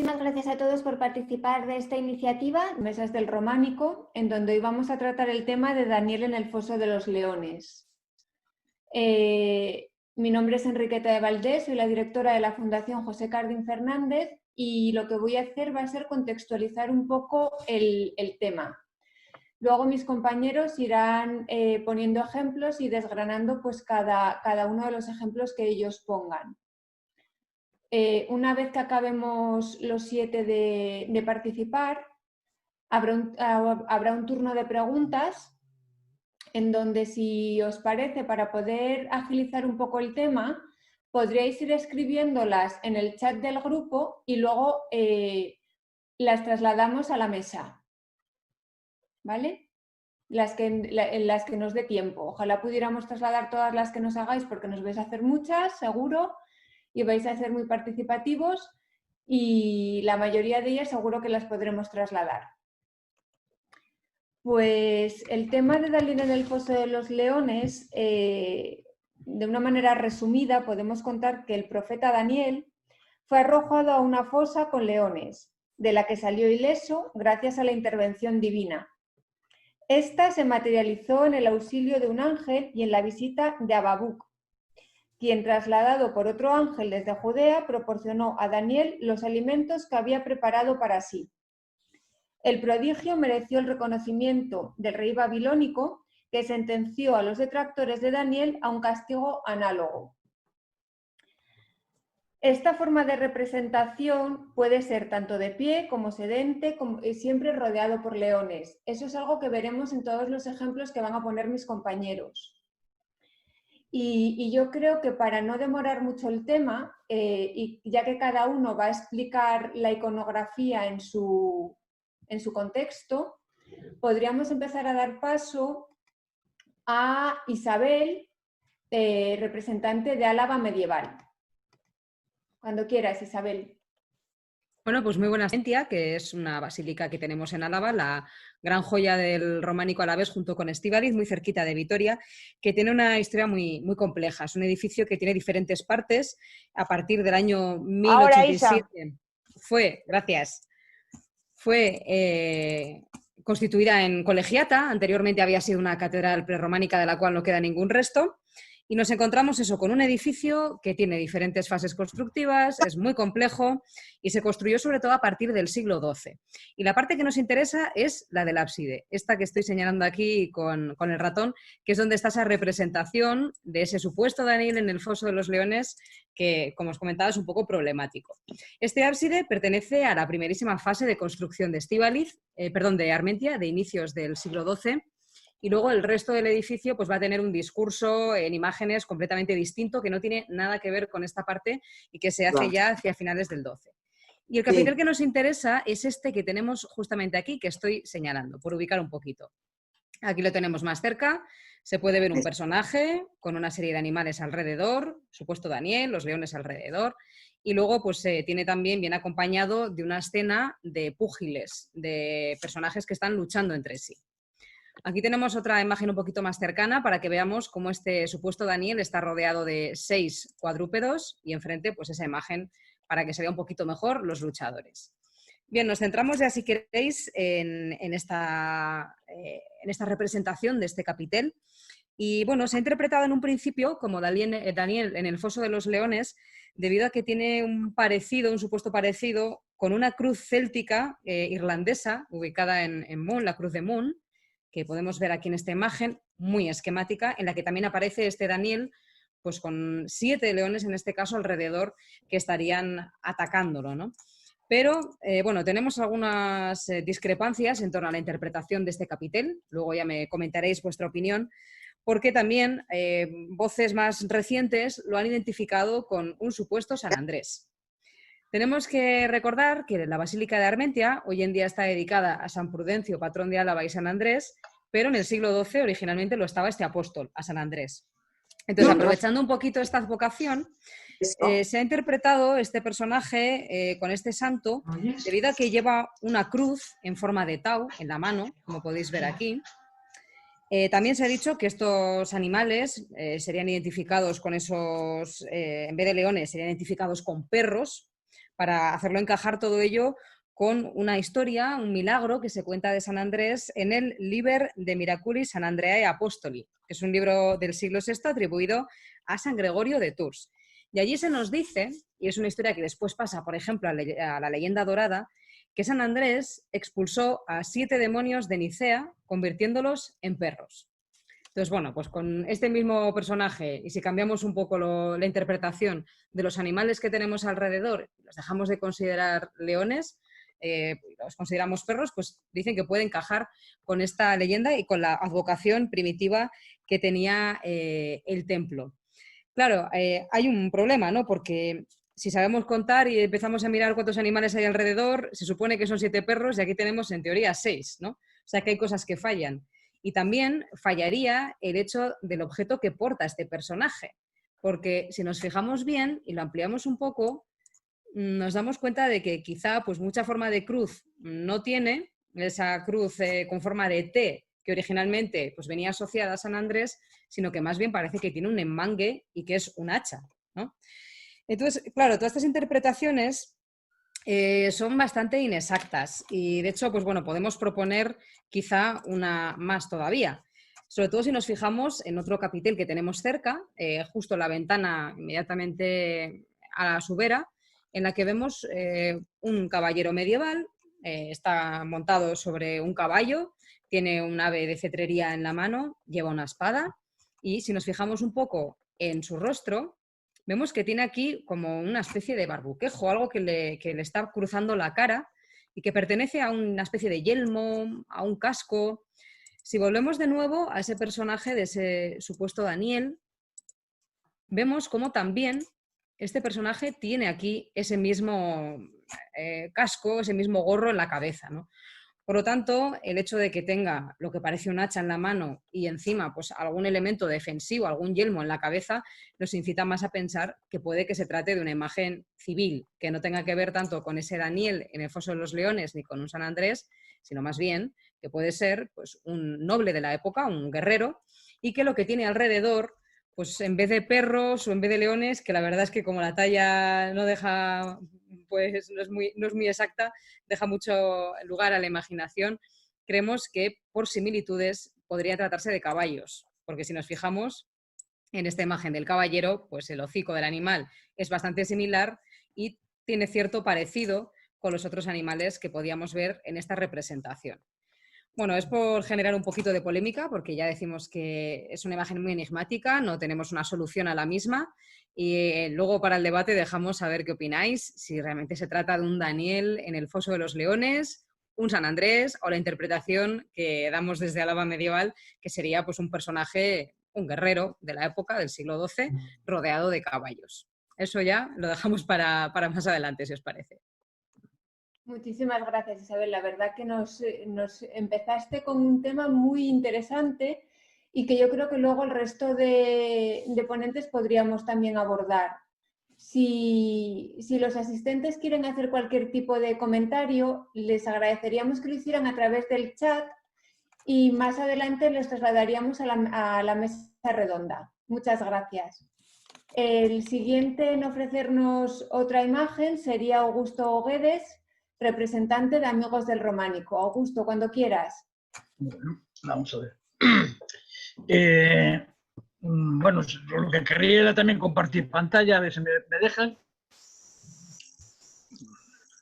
Muchísimas gracias a todos por participar de esta iniciativa, Mesas del Románico, en donde hoy vamos a tratar el tema de Daniel en el foso de los leones. Mi nombre es Enriqueta de Valdés, soy la directora de la Fundación José Cardín Fernández y lo que voy a hacer va a ser contextualizar un poco el tema. Luego mis compañeros irán poniendo ejemplos y desgranando pues, cada uno de los ejemplos que ellos pongan. Una vez que acabemos los 7 de participar, habrá un turno de preguntas en donde, si os parece, para poder agilizar un poco el tema, podríais ir escribiéndolas en el chat del grupo y luego las trasladamos a la mesa, ¿vale? Las que nos dé tiempo. Ojalá pudiéramos trasladar todas las que nos hagáis, porque nos vais a hacer muchas, seguro, y vais a ser muy participativos y la mayoría de ellas seguro que las podremos trasladar. Pues el tema de Daniel en el foso de los leones, de una manera resumida, podemos contar que el profeta Daniel fue arrojado a una fosa con leones, de la que salió ileso gracias a la intervención divina. Esta se materializó en el auxilio de un ángel y en la visita de Habacuc, quien, trasladado por otro ángel desde Judea, proporcionó a Daniel los alimentos que había preparado para sí. El prodigio mereció el reconocimiento del rey babilónico, que sentenció a los detractores de Daniel a un castigo análogo. Esta forma de representación puede ser tanto de pie como sedente, y siempre rodeado por leones. Eso es algo que veremos en todos los ejemplos que van a poner mis compañeros. Y yo creo que, para no demorar mucho el tema, y ya que cada uno va a explicar la iconografía en su contexto, podríamos empezar a dar paso a Isabel, representante de Álava medieval. Cuando quieras, Isabel. Bueno, pues muy buenas, que es una basílica que tenemos en Álava, la gran joya del románico alavés, junto con Estíbaliz, muy cerquita de Vitoria, que tiene una historia muy, muy compleja. Es un edificio que tiene diferentes partes. A partir del año 1087 fue constituida en colegiata. Anteriormente había sido una catedral prerrománica de la cual no queda ningún resto. Y nos encontramos con un edificio que tiene diferentes fases constructivas, es muy complejo y se construyó sobre todo a partir del siglo XII. Y la parte que nos interesa es la del ábside, esta que estoy señalando aquí con el ratón, que es donde está esa representación de ese supuesto Daniel en el foso de los leones, que, como os comentaba, es un poco problemático. Este ábside pertenece a la primerísima fase de construcción de Armentia, de inicios del siglo XII. Y luego el resto del edificio pues va a tener un discurso en imágenes completamente distinto, que no tiene nada que ver con esta parte y que se hace ya hacia finales del XII. Y el capitel que nos interesa es este que tenemos justamente aquí, que estoy señalando, por ubicar un poquito. Aquí lo tenemos más cerca. Se puede ver un personaje con una serie de animales alrededor, supuesto Daniel, los leones alrededor. Y luego pues tiene también bien acompañado de una escena de púgiles, de personajes que están luchando entre sí. Aquí tenemos otra imagen un poquito más cercana para que veamos cómo este supuesto Daniel está rodeado de 6 cuadrúpedos y enfrente pues esa imagen para que se vea un poquito mejor los luchadores. Bien, nos centramos ya, si queréis, en esta representación de este capitel. Y bueno, se ha interpretado en un principio como Daniel en el foso de los leones, debido a que tiene un supuesto parecido con una cruz céltica irlandesa ubicada en Moon, la cruz de Moon, que podemos ver aquí en esta imagen, muy esquemática, en la que también aparece este Daniel pues con 7 leones, en este caso, alrededor, que estarían atacándolo, ¿no? Pero, bueno, tenemos algunas discrepancias en torno a la interpretación de este capitel. Luego ya me comentaréis vuestra opinión, porque también voces más recientes lo han identificado con un supuesto San Andrés. Tenemos que recordar que la Basílica de Armentia hoy en día está dedicada a San Prudencio, patrón de Álava y San Andrés, pero en el siglo XII originalmente lo estaba este apóstol, a San Andrés. Entonces, aprovechando un poquito esta advocación, se ha interpretado este personaje con este santo debido a que lleva una cruz en forma de tau en la mano, como podéis ver aquí. También se ha dicho que estos animales serían identificados con esos, en vez de leones, serían identificados con perros, para hacerlo encajar todo ello con una historia, un milagro que se cuenta de San Andrés en el Liber de Miraculi San Andreae Apostoli, que es un libro del siglo VI atribuido a San Gregorio de Tours. Y allí se nos dice, y es una historia que después pasa, por ejemplo, a la leyenda dorada, que San Andrés expulsó a 7 demonios de Nicea, convirtiéndolos en perros. Entonces, bueno, pues con este mismo personaje, y si cambiamos un poco la interpretación de los animales que tenemos alrededor, los dejamos de considerar leones, los consideramos perros, pues dicen que puede encajar con esta leyenda y con la advocación primitiva que tenía el templo. Claro, hay un problema, ¿no? Porque si sabemos contar y empezamos a mirar cuántos animales hay alrededor, se supone que son 7 perros y aquí tenemos en teoría 6, ¿no? O sea que hay cosas que fallan. Y también fallaría el hecho del objeto que porta este personaje, porque si nos fijamos bien y lo ampliamos un poco, nos damos cuenta de que quizá pues mucha forma de cruz no tiene, esa cruz con forma de T que originalmente pues venía asociada a San Andrés, sino que más bien parece que tiene un emmangue y que es un hacha, ¿no? Entonces, claro, todas estas interpretaciones son bastante inexactas y de hecho, pues bueno, podemos proponer quizá una más todavía. Sobre todo si nos fijamos en otro capitel que tenemos cerca, justo la ventana inmediatamente a su vera, en la que vemos un caballero medieval, está montado sobre un caballo, tiene un ave de cetrería en la mano, lleva una espada y si nos fijamos un poco en su rostro, vemos que tiene aquí como una especie de barbuquejo, algo que le está cruzando la cara y que pertenece a una especie de yelmo, a un casco. Si volvemos de nuevo a ese personaje de ese supuesto Daniel, vemos cómo también este personaje tiene aquí ese mismo casco, ese mismo gorro en la cabeza, ¿no? Por lo tanto, el hecho de que tenga lo que parece un hacha en la mano y encima pues, algún elemento defensivo, algún yelmo en la cabeza, nos incita más a pensar que puede que se trate de una imagen civil, que no tenga que ver tanto con ese Daniel en el Foso de los Leones ni con un San Andrés, sino más bien que puede ser pues, un noble de la época, un guerrero, y que lo que tiene alrededor, pues en vez de perros o en vez de leones, que la verdad es que como la talla no deja, pues no es muy exacta, deja mucho lugar a la imaginación, creemos que por similitudes podría tratarse de caballos, porque si nos fijamos en esta imagen del caballero, pues el hocico del animal es bastante similar y tiene cierto parecido con los otros animales que podíamos ver en esta representación. Bueno, es por generar un poquito de polémica, porque ya decimos que es una imagen muy enigmática, no tenemos una solución a la misma y luego para el debate dejamos saber qué opináis, si realmente se trata de un Daniel en el Foso de los Leones, un San Andrés o la interpretación que damos desde Álava medieval, que sería pues un personaje, un guerrero de la época del siglo XII, rodeado de caballos. Eso ya lo dejamos para más adelante, si os parece. Muchísimas gracias, Isabel. La verdad que nos empezaste con un tema muy interesante y que yo creo que luego el resto de ponentes podríamos también abordar. Si los asistentes quieren hacer cualquier tipo de comentario, les agradeceríamos que lo hicieran a través del chat y más adelante les trasladaríamos a la mesa redonda. Muchas gracias. El siguiente en ofrecernos otra imagen sería Augusto Guedes, representante de Amigos del Románico. Augusto, cuando quieras. Bueno, vamos a ver. Bueno, lo que querría era también compartir pantalla, a ver si me dejan.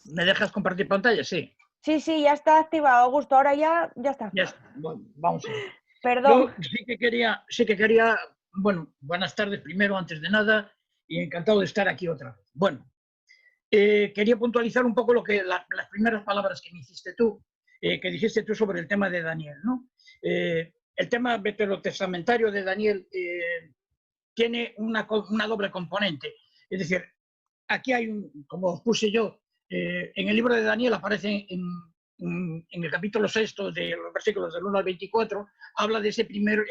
¿Me dejas compartir pantalla? Sí. Sí, ya está activado, Augusto. Ahora ya está. Ya está. Bueno, vamos a ver. Perdón. Yo sí que quería, bueno, buenas tardes primero, antes de nada, y encantado de estar aquí otra vez. Bueno, quería puntualizar un poco las primeras palabras que me hiciste tú, que dijiste tú sobre el tema de Daniel, ¿no? El tema veterotestamentario de Daniel tiene una doble componente. Es decir, aquí hay como os puse yo, en el libro de Daniel aparece en el capítulo 6 de los versículos del 1 al 24, habla de ese primer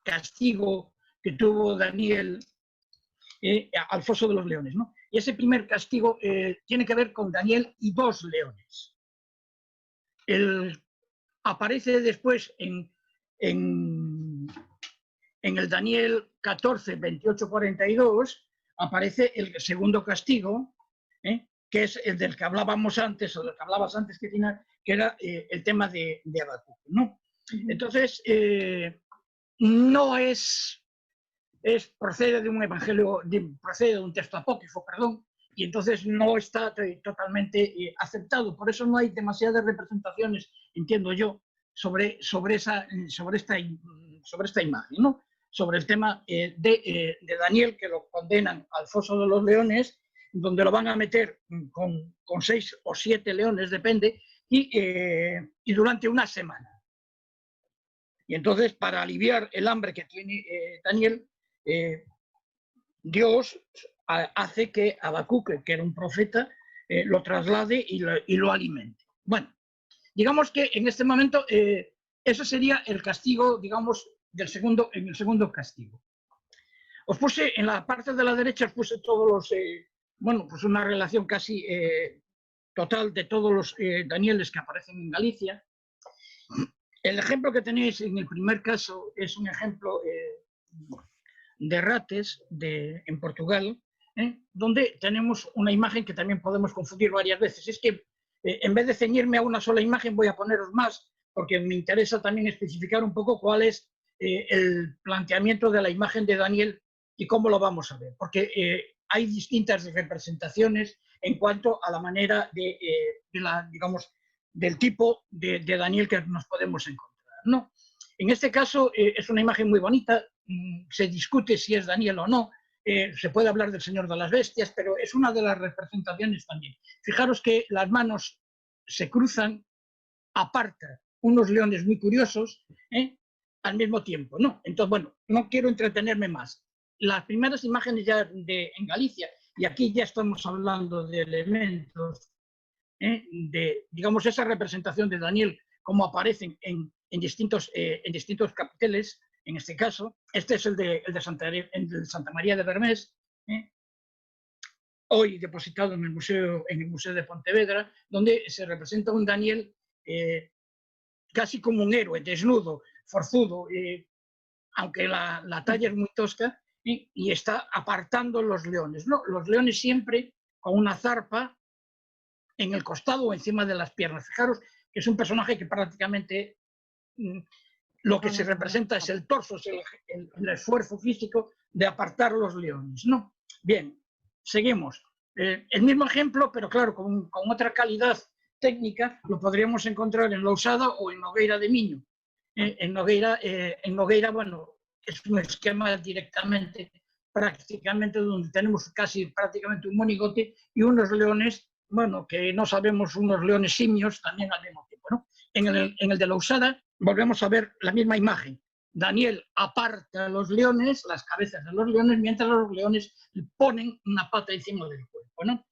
castigo que tuvo Daniel al foso de los leones, ¿no? Y ese primer castigo tiene que ver con Daniel y 2 leones. Aparece después en el Daniel 14, 28, 42, aparece el segundo castigo, que es el del que hablábamos antes, o del que hablabas antes, Cristina, que era el tema de Habacuc, ¿no? Entonces, no procede de un evangelio, procede de un texto apócrifo, perdón, y entonces no está totalmente aceptado. Por eso no hay demasiadas representaciones, entiendo yo, sobre esta imagen, ¿no? Sobre el tema de Daniel, que lo condenan al foso de los leones, donde lo van a meter con 6 o 7 leones, depende, y durante una semana. Y entonces, para aliviar el hambre que tiene Daniel, Dios hace que Habacuc, que era un profeta, lo traslade y lo alimente. Bueno, digamos que en este momento eso sería el castigo, digamos, en el segundo castigo. Os puse en la parte de la derecha, os puse todos los, bueno, pues una relación casi total de todos los Danieles que aparecen en Galicia. El ejemplo que tenéis en el primer caso es un ejemplo de Rates, en Portugal, donde tenemos una imagen que también podemos confundir varias veces. Es que en vez de ceñirme a una sola imagen, voy a poneros más, porque me interesa también especificar un poco cuál es el planteamiento de la imagen de Daniel y cómo lo vamos a ver. Porque hay distintas representaciones en cuanto a la manera digamos, del tipo de Daniel que nos podemos encontrar, ¿no? En este caso es una imagen muy bonita, se discute si es Daniel o no, se puede hablar del Señor de las Bestias, pero es una de las representaciones también. Fijaros que las manos se cruzan, aparta unos leones muy curiosos al mismo tiempo, ¿no? Entonces, bueno, no quiero entretenerme más. Las primeras imágenes ya en Galicia, y aquí ya estamos hablando de elementos de, digamos, esa representación de Daniel, como aparecen en distintos capiteles, en este caso. Este es el de Santa María de Bermés, hoy depositado en el Museo de Pontevedra, donde se representa un Daniel casi como un héroe, desnudo, forzudo, aunque la talla es muy tosca, y está apartando los leones, ¿no? Los leones siempre con una zarpa en el costado o encima de las piernas. Fijaros que es un personaje que prácticamente lo que se representa es el torso, es el esfuerzo físico de apartar los leones, ¿no? Bien, seguimos. El mismo ejemplo, pero claro, con otra calidad técnica, lo podríamos encontrar en Lousada o en Nogueira de Miño. En Nogueira, bueno, es un esquema directamente, prácticamente, donde tenemos casi prácticamente un monigote y unos leones, bueno, que no sabemos, unos leones simios también al mismo tiempo, ¿no? En el de Lousada volvemos a ver la misma imagen. Daniel aparta a los leones, las cabezas de los leones, mientras los leones ponen una pata encima del cuerpo, ¿no?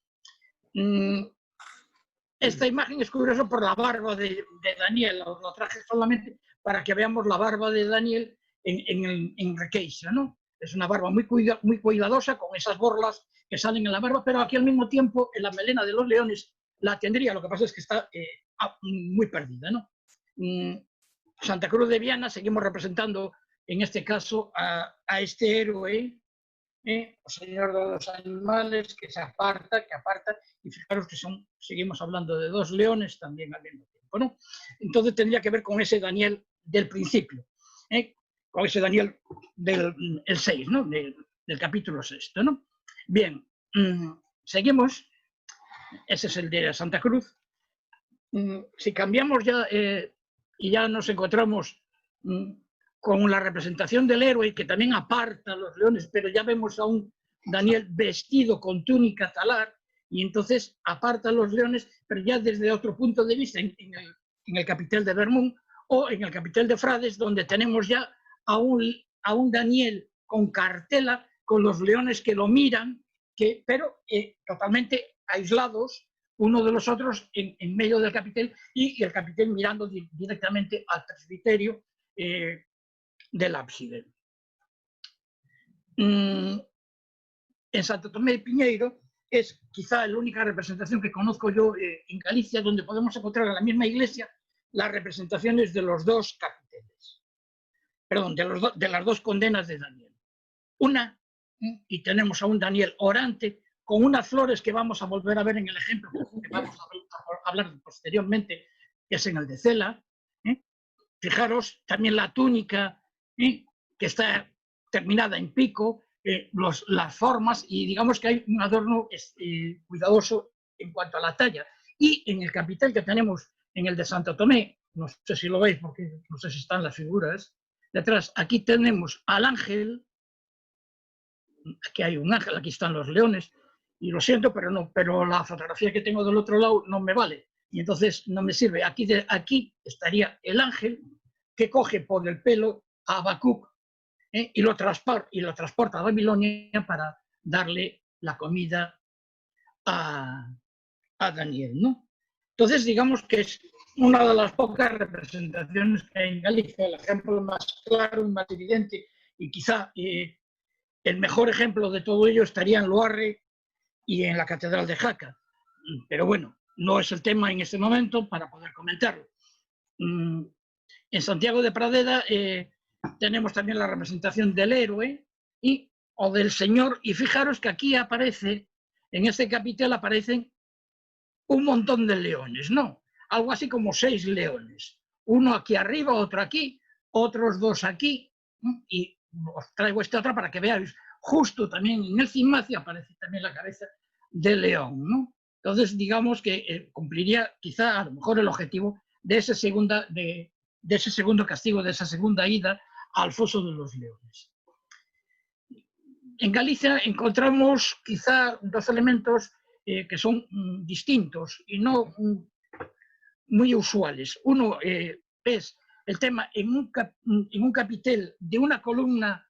Esta imagen es curiosa por la barba de Daniel, lo traje solamente para que veamos la barba de Daniel en Requeixa, ¿no? Es una barba muy cuidadosa, con esas borlas que salen en la barba, pero aquí al mismo tiempo en la melena de los leones la tendría, lo que pasa es que está muy perdida, ¿no? Santa Cruz de Viana, seguimos representando en este caso a este héroe, el señor de los animales, que aparta, y fijaros que seguimos hablando de 2 leones también al mismo tiempo, ¿no? Entonces tendría que ver con ese Daniel del principio, con ese Daniel del 6, ¿no? Del capítulo 6, ¿no? Bien, seguimos, ese es el de Santa Cruz. Si cambiamos ya y ya nos encontramos con la representación del héroe, que también aparta a los leones, pero ya vemos a un Daniel vestido con túnica talar, y entonces aparta a los leones, pero ya desde otro punto de vista, en el capitel de Vermún o en el capitel de Frades, donde tenemos ya a un Daniel con cartela, con los leones que lo miran, pero totalmente aislados uno de los otros en medio del capitel, y el capitel mirando directamente al presbiterio del ábside. En Santo Tomé de Piñeiro es quizá la única representación que conozco yo en Galicia, donde podemos encontrar en la misma iglesia las representaciones de los 2 capiteles, perdón, de las 2 condenas de Daniel. Una, y tenemos a un Daniel orante con unas flores que vamos a volver a ver en el ejemplo que vamos a hablar posteriormente, que es en el de Cela. Fijaros también la túnica, que está terminada en pico, las formas, y digamos que hay un adorno cuidadoso en cuanto a la talla. Y en el capitel que tenemos en el de Santo Tomé, no sé si lo veis porque no sé si están las figuras, detrás, aquí tenemos al ángel, aquí hay un ángel, aquí están los leones, y lo siento, pero la fotografía que tengo del otro lado no me vale, y entonces no me sirve. Aquí estaría el ángel que coge por el pelo a Habacuc, y lo transporta a Babilonia para darle la comida a Daniel, ¿no? Entonces, digamos que es una de las pocas representaciones que hay en Galicia, el ejemplo más claro y más evidente, y quizá el mejor ejemplo de todo ello estaría en Loarre y en la Catedral de Jaca. Pero bueno, no es el tema en este momento para poder comentarlo. En Santiago de Pradeda tenemos también la representación del héroe o del señor, y fijaros que aquí aparece, en este capitel aparecen un montón de leones, ¿no? Algo así como 6 leones. Uno aquí arriba, otro aquí, otros 2 aquí, y os traigo este otro para que veáis. Justo también en el cimacio aparece también la cabeza de león, ¿no? Entonces, digamos que cumpliría quizá a lo mejor el objetivo de ese segundo castigo, de esa segunda ida al foso de los leones. En Galicia encontramos quizá 2 elementos que son distintos y no muy usuales. Uno es el tema en un capitel de una columna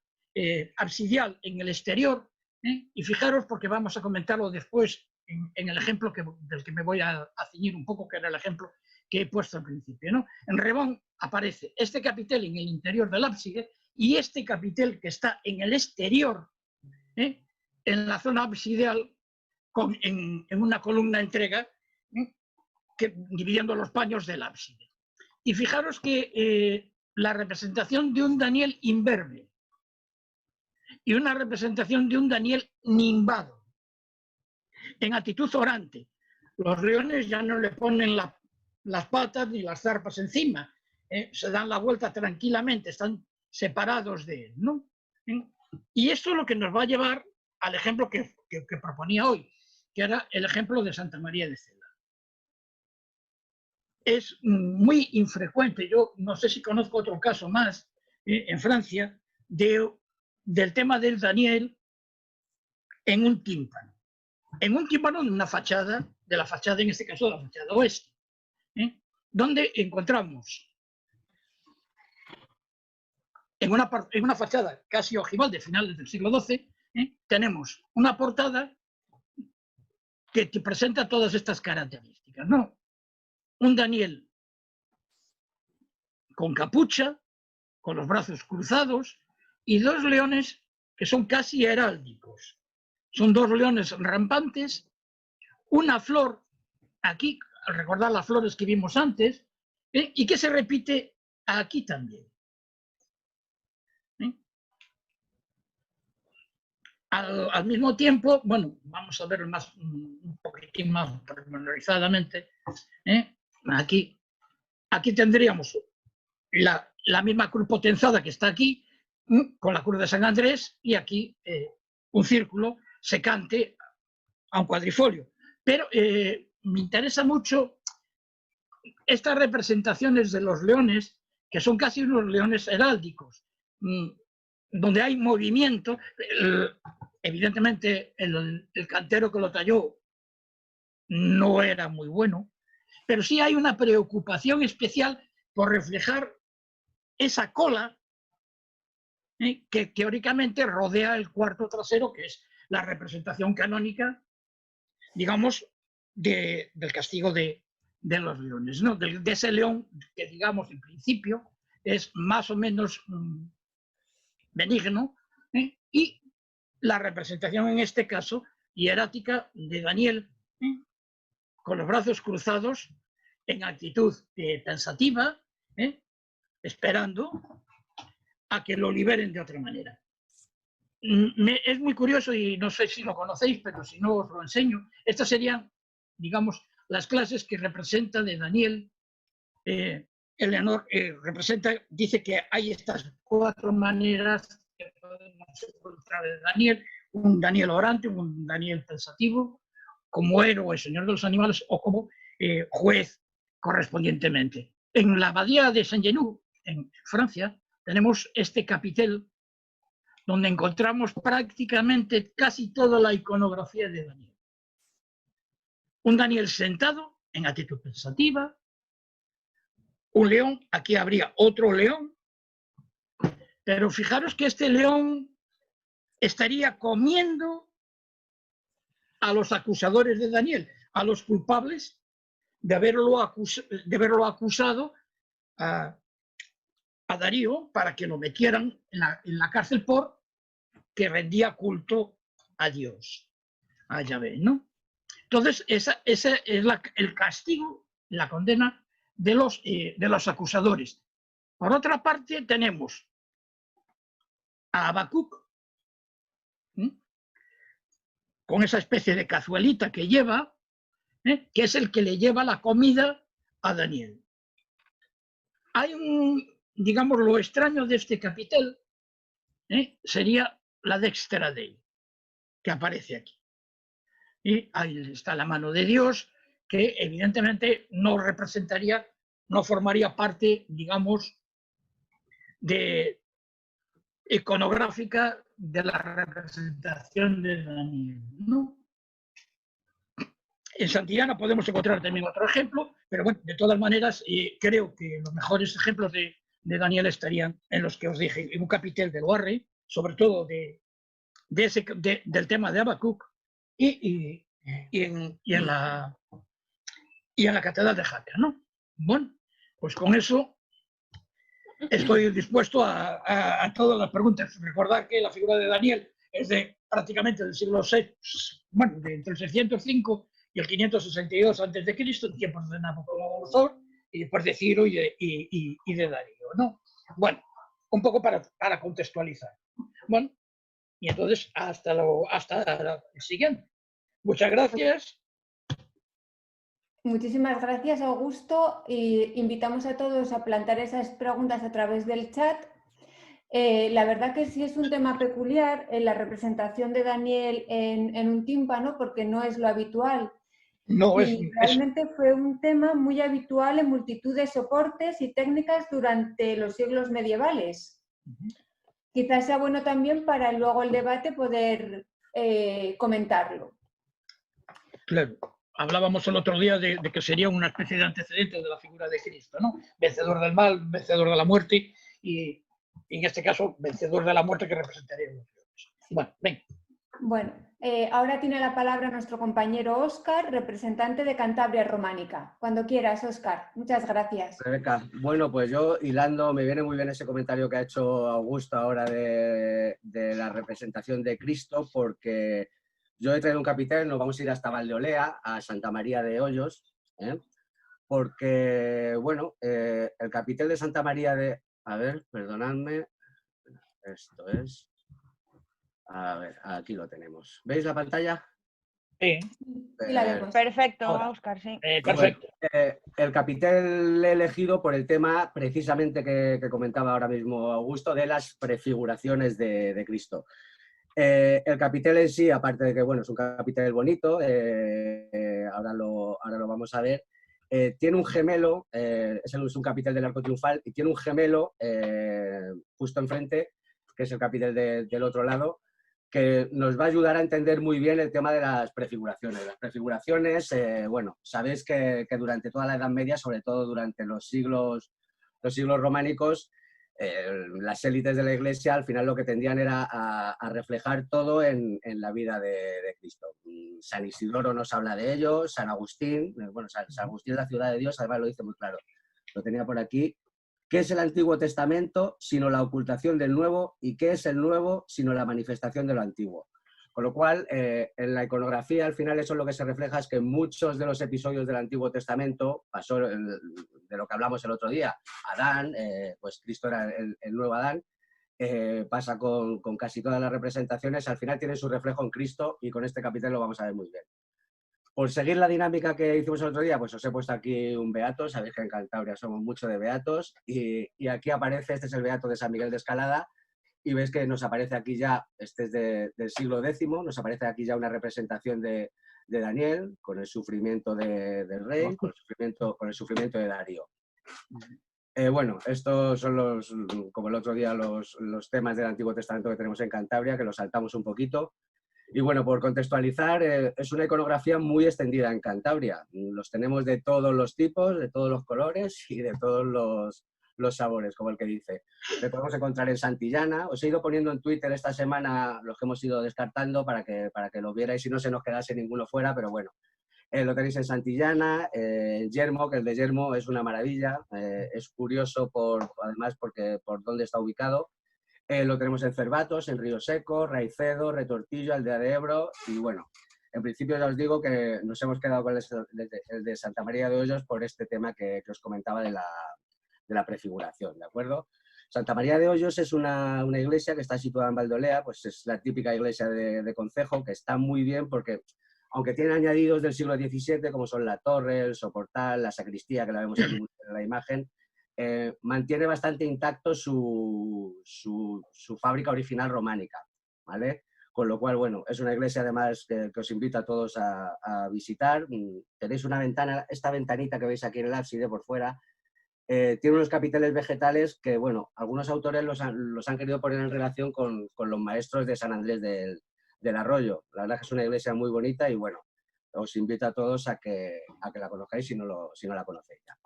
absidial en el exterior, y fijaros porque vamos a comentarlo después en el ejemplo del que me voy a ceñir un poco, que era el ejemplo que he puesto al principio, ¿no? En Rebón aparece este capitel en el interior del ábside y este capitel que está en el exterior, en la zona absidial, en una columna entrega, dividiendo los paños del ábside. Y fijaros que la representación de un Daniel imberbe y una representación de un Daniel nimbado, en actitud orante. Los leones ya no le ponen las patas ni las zarpas encima, se dan la vuelta tranquilamente, están separados de él, ¿no? Y esto es lo que nos va a llevar al ejemplo que proponía hoy, que era el ejemplo de Santa María de Cela. Es muy infrecuente, yo no sé si conozco otro caso más en Francia, del tema del Daniel en un tímpano. En un tímpano de una fachada, de la fachada, en este caso, de la fachada oeste, donde encontramos en una fachada casi ojival de finales del siglo XII, tenemos una portada que te presenta todas estas características, ¿no? Un Daniel con capucha, con los brazos cruzados, y 2 leones que son casi heráldicos. Son 2 leones rampantes, una flor aquí, al recordar las flores que vimos antes, y que se repite aquí también. Al mismo tiempo, bueno, vamos a ver un poquitín más pormenorizadamente. Aquí tendríamos la misma cruz potenzada que está aquí, con la cruz de San Andrés, y aquí un círculo secante a un cuadrifolio. Pero me interesa mucho estas representaciones de los leones, que son casi unos leones heráldicos, donde hay movimiento. Evidentemente el cantero que lo talló no era muy bueno, pero sí hay una preocupación especial por reflejar esa cola que teóricamente rodea el cuarto trasero, que es la representación canónica, digamos, del castigo de los leones, ¿no? De ese león que, digamos, en principio es más o menos benigno, y la representación en este caso hierática de Daniel, con los brazos cruzados en actitud pensativa, esperando a que lo liberen de otra manera. es muy curioso y no sé si lo conocéis, pero si no os lo enseño. Estas serían, digamos, las clases que representa de Daniel. Eleanor dice que hay estas 4 maneras que podemos encontrar de Daniel: un Daniel orante, un Daniel pensativo, como héroe, señor de los animales, o como juez correspondientemente. En la abadía de Saint-Genou, en Francia, tenemos este capitel donde encontramos prácticamente casi toda la iconografía de Daniel. Un Daniel sentado en actitud pensativa, un león, aquí habría otro león, pero fijaros que este león estaría comiendo a los acusadores de Daniel, a los culpables de haberlo acusado a Darío para que lo metieran en la cárcel por que rendía culto a Dios, a Yahvé, ¿no? Entonces, ese es el castigo, la condena de los acusadores. Por otra parte, tenemos a Habacuc, con esa especie de cazuelita que lleva, que es el que le lleva la comida a Daniel. Hay digamos, lo extraño de este capitel sería la Dextra Dei, que aparece aquí. Y ahí está la mano de Dios, que evidentemente no representaría, no formaría parte, digamos, iconográfica de la representación de Daniel, ¿no? En Santillana podemos encontrar también otro ejemplo, pero bueno, de todas maneras, creo que los mejores ejemplos de Daniel estarían en los que os dije, en un capitel de Loarre, sobre todo del tema de Habacuc, y en la catedral de Jaca, ¿no? Bueno, pues con eso estoy dispuesto a todas las preguntas. Recordad que la figura de Daniel es prácticamente del siglo VI, bueno, entre el 605 y el 562 a.C., en tiempos de Nabucodonosor, y después de Ciro y de Darío, ¿no? Bueno, un poco para contextualizar. Bueno, y entonces hasta el siguiente. Muchas gracias. Muchísimas gracias, Augusto. Y invitamos a todos a plantear esas preguntas a través del chat. La verdad que sí es un tema peculiar la representación de Daniel en un tímpano, porque no es lo habitual. No, realmente fue un tema muy habitual en multitud de soportes y técnicas durante los siglos medievales. Quizás sea bueno también para luego el debate poder comentarlo. Claro. Hablábamos el otro día de que sería una especie de antecedente de la figura de Cristo, ¿no? Vencedor del mal, vencedor de la muerte y en este caso, vencedor de la muerte que representaría a los dioses. Bueno, venga. Bueno, ahora tiene la palabra nuestro compañero Óscar, representante de Cantabria Románica. Cuando quieras, Óscar. Muchas gracias. Rebeca, bueno, pues yo hilando, me viene muy bien ese comentario que ha hecho Augusto ahora de la representación de Cristo, porque yo he traído un capitel, nos vamos a ir hasta Valdeolea, a Santa María de Hoyos, porque, bueno, el capitel de Santa María de... A ver, perdonadme, esto es... A ver, aquí lo tenemos. ¿Veis la pantalla? Sí. Sí, la vemos. Perfecto, Ahora. Óscar, sí. Perfecto. Bueno, el capitel elegido por el tema precisamente que comentaba ahora mismo Augusto, de las prefiguraciones de Cristo. El capitel en sí, aparte de que bueno, es un capitel bonito, ahora lo vamos a ver, tiene un gemelo, es un capitel del arco triunfal, y tiene un gemelo justo enfrente, que es el capitel del otro lado, que nos va a ayudar a entender muy bien el tema de las prefiguraciones. Las prefiguraciones, bueno, sabéis que durante toda la Edad Media, sobre todo durante los siglos románicos, las élites de la Iglesia al final lo que tendían era a reflejar todo en la vida de Cristo. San Isidoro nos habla de ello, San Agustín, bueno, San Agustín es la ciudad de Dios, además lo dice muy claro, lo tenía por aquí. ¿Qué es el Antiguo Testamento sino la ocultación del Nuevo? ¿Y qué es el Nuevo sino la manifestación de lo Antiguo? Con lo cual, en la iconografía, al final, eso es lo que se refleja, es que muchos de los episodios del Antiguo Testamento, pasó de lo que hablamos el otro día, Adán, pues Cristo era el nuevo Adán, pasa con casi todas las representaciones, al final tienen su reflejo en Cristo y con este capitel lo vamos a ver muy bien. Por seguir la dinámica que hicimos el otro día, pues os he puesto aquí un beato. Sabéis que en Cantabria somos mucho de beatos y aquí aparece, este es el beato de San Miguel de Escalada y veis que nos aparece aquí ya, este es del siglo X, nos aparece aquí ya una representación de Daniel con el sufrimiento del rey, con el sufrimiento de Darío. Bueno, estos son como el otro día, los temas del Antiguo Testamento que tenemos en Cantabria, que los saltamos un poquito. Y bueno, por contextualizar, es una iconografía muy extendida en Cantabria. Los tenemos de todos los tipos, de todos los colores y de todos los sabores, como el que dice. Le podemos encontrar en Santillana. Os he ido poniendo en Twitter esta semana los que hemos ido descartando para que lo vierais y no se nos quedase ninguno fuera, pero bueno. Lo tenéis en Santillana, en Yermo, que el de Yermo es una maravilla. Es curioso además por dónde está ubicado. Lo tenemos en Cervatos, en Río Seco, Raicedo, Retortillo, Aldea de Ebro y bueno, en principio ya os digo que nos hemos quedado con el de Santa María de Hoyos por este tema que os comentaba de la prefiguración, ¿de acuerdo? Santa María de Hoyos es una iglesia que está situada en Valdolea, pues es la típica iglesia de concejo que está muy bien porque aunque tiene añadidos del siglo XVII como son la torre, el soportal, la sacristía que la vemos aquí en la imagen, mantiene bastante intacto su fábrica original románica, ¿vale? Con lo cual, bueno, es una iglesia además que os invito a todos a visitar. Tenéis una ventana, esta ventanita que veis aquí en el ábside por fuera, tiene unos capiteles vegetales que, bueno, algunos autores los han querido poner en relación con los maestros de San Andrés del Arroyo. La verdad es que es una iglesia muy bonita y, bueno, os invito a todos a que la conozcáis si no la conocéis ya.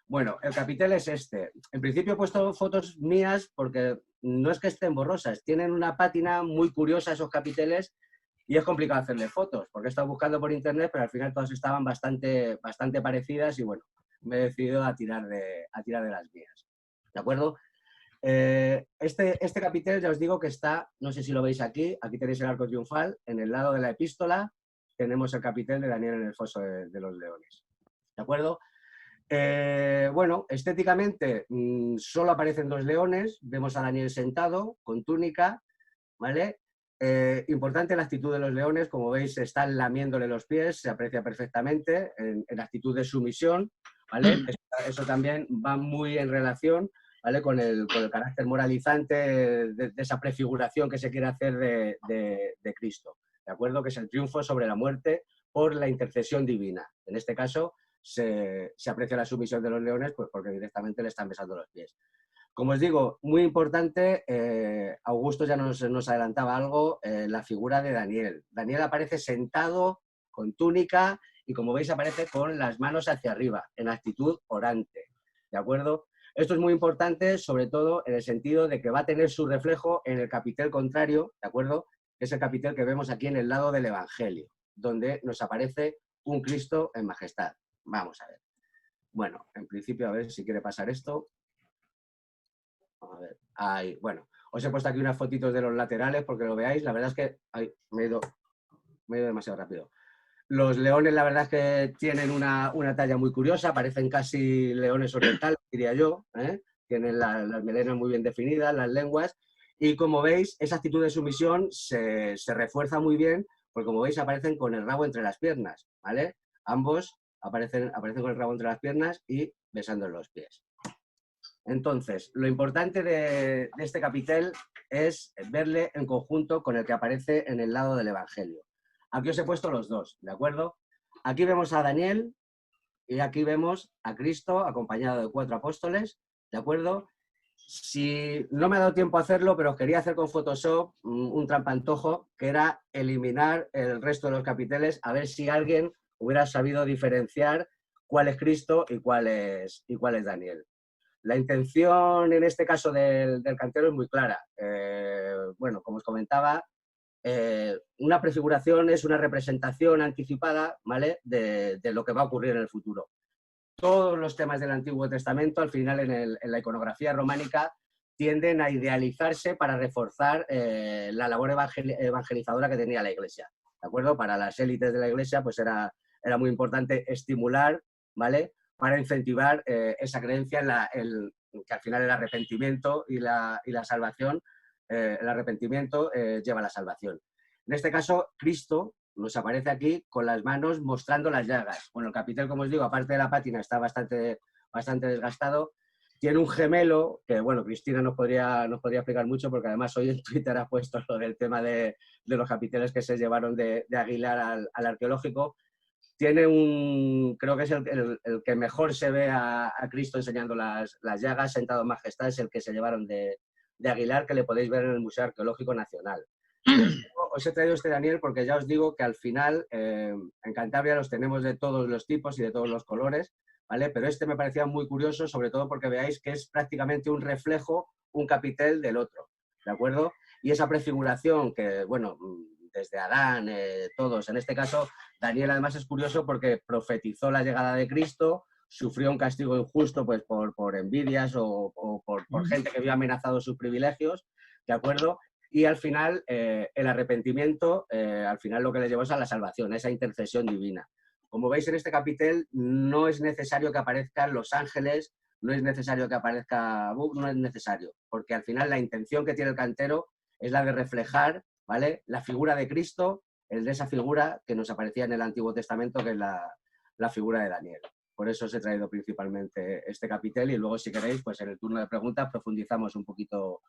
Bueno, el capitel es este. En principio he puesto fotos mías porque no es que estén borrosas, tienen una pátina muy curiosa esos capiteles y es complicado hacerle fotos porque he estado buscando por internet, pero al final todas estaban bastante parecidas y bueno, me he decidido a tirar de las mías. ¿De acuerdo? Este capitel ya os digo que está, no sé si lo veis aquí tenéis el arco triunfal, en el lado de la epístola tenemos el capitel de Daniel en el foso de los leones. ¿De acuerdo? Bueno, estéticamente solo aparecen dos leones, vemos a Daniel sentado, con túnica, ¿vale? Importante la actitud de los leones, como veis están lamiéndole los pies, se aprecia perfectamente en actitud de sumisión, ¿vale? Eso también va muy en relación, ¿vale? con el carácter moralizante de esa prefiguración que se quiere hacer de Cristo, ¿de acuerdo? Que es el triunfo sobre la muerte por la intercesión divina. En este caso, se aprecia la sumisión de los leones pues porque directamente le están besando los pies. Como os digo, muy importante, Augusto ya nos adelantaba algo, la figura de Daniel. Daniel aparece sentado, con túnica, y como veis aparece con las manos hacia arriba, en actitud orante, ¿de acuerdo? Esto es muy importante, sobre todo en el sentido de que va a tener su reflejo en el capitel contrario, ¿de acuerdo? Es el capitel que vemos aquí en el lado del Evangelio, donde nos aparece un Cristo en majestad. Vamos a ver. Bueno, en principio, a ver si quiere pasar esto. A ver, ahí, bueno, os he puesto aquí unas fotitos de los laterales porque lo veáis. La verdad es que me he ido demasiado rápido. Los leones, la verdad es que tienen una talla muy curiosa, parecen casi leones orientales, diría yo, ¿eh? Tienen las melenas muy bien definidas, las lenguas, y como veis, esa actitud de sumisión se refuerza muy bien, porque como veis aparecen con el rabo entre las piernas, ¿vale? Ambos aparecen con el rabo entre las piernas y besando en los pies. Entonces, lo importante de este capitel es verle en conjunto con el que aparece en el lado del Evangelio. Aquí os he puesto los dos, ¿de acuerdo? Aquí vemos a Daniel y aquí vemos a Cristo acompañado de 4 apóstoles, ¿de acuerdo? Si no me ha dado tiempo a hacerlo, pero os quería hacer con Photoshop un trampantojo, que era eliminar el resto de los capiteles, a ver si alguien hubiera sabido diferenciar cuál es Cristo y cuál es Daniel. La intención en este caso del cantero es muy clara. Bueno, como os comentaba, una prefiguración es una representación anticipada, ¿vale? de lo que va a ocurrir en el futuro. Todos los temas del Antiguo Testamento, al final en la iconografía románica, tienden a idealizarse para reforzar la labor evangelizadora que tenía la Iglesia, ¿de acuerdo? Para las élites de la Iglesia pues era muy importante estimular, ¿vale? Para incentivar esa creencia que al final el arrepentimiento y la salvación, el arrepentimiento lleva a la salvación. En este caso, Cristo nos aparece aquí con las manos mostrando las llagas. Bueno, el capitel, como os digo, aparte de la pátina, está bastante desgastado. Tiene un gemelo, que bueno, Cristina nos podría explicar mucho, porque además hoy en Twitter ha puesto lo del tema de los capiteles que se llevaron de Aguilar al arqueológico. Tiene creo que es el que mejor se ve a Cristo enseñando las llagas, sentado en majestad, es el que se llevaron de Aguilar, que le podéis ver en el Museo Arqueológico Nacional. Os he traído este, Daniel, porque ya os digo que al final en Cantabria los tenemos de todos los tipos y de todos los colores, ¿vale? Pero este me parecía muy curioso, sobre todo porque veáis que es prácticamente un reflejo, un capitel del otro, ¿de acuerdo? Y esa prefiguración que, bueno, desde Adán, todos, en este caso, Daniel además es curioso porque profetizó la llegada de Cristo, sufrió un castigo injusto pues por envidias o por gente que vio amenazados sus privilegios, ¿de acuerdo? Y al final, el arrepentimiento, al final lo que le llevó es a la salvación, a esa intercesión divina. Como veis en este capitel, no es necesario que aparezcan los ángeles, no es necesario que aparezca Bug, no es necesario, porque al final la intención que tiene el cantero es la de reflejar, ¿vale?, la figura de Cristo, el de esa figura que nos aparecía en el Antiguo Testamento, que es la figura de Daniel. Por eso os he traído principalmente este capitel y luego, si queréis, pues en el turno de preguntas profundizamos un poquito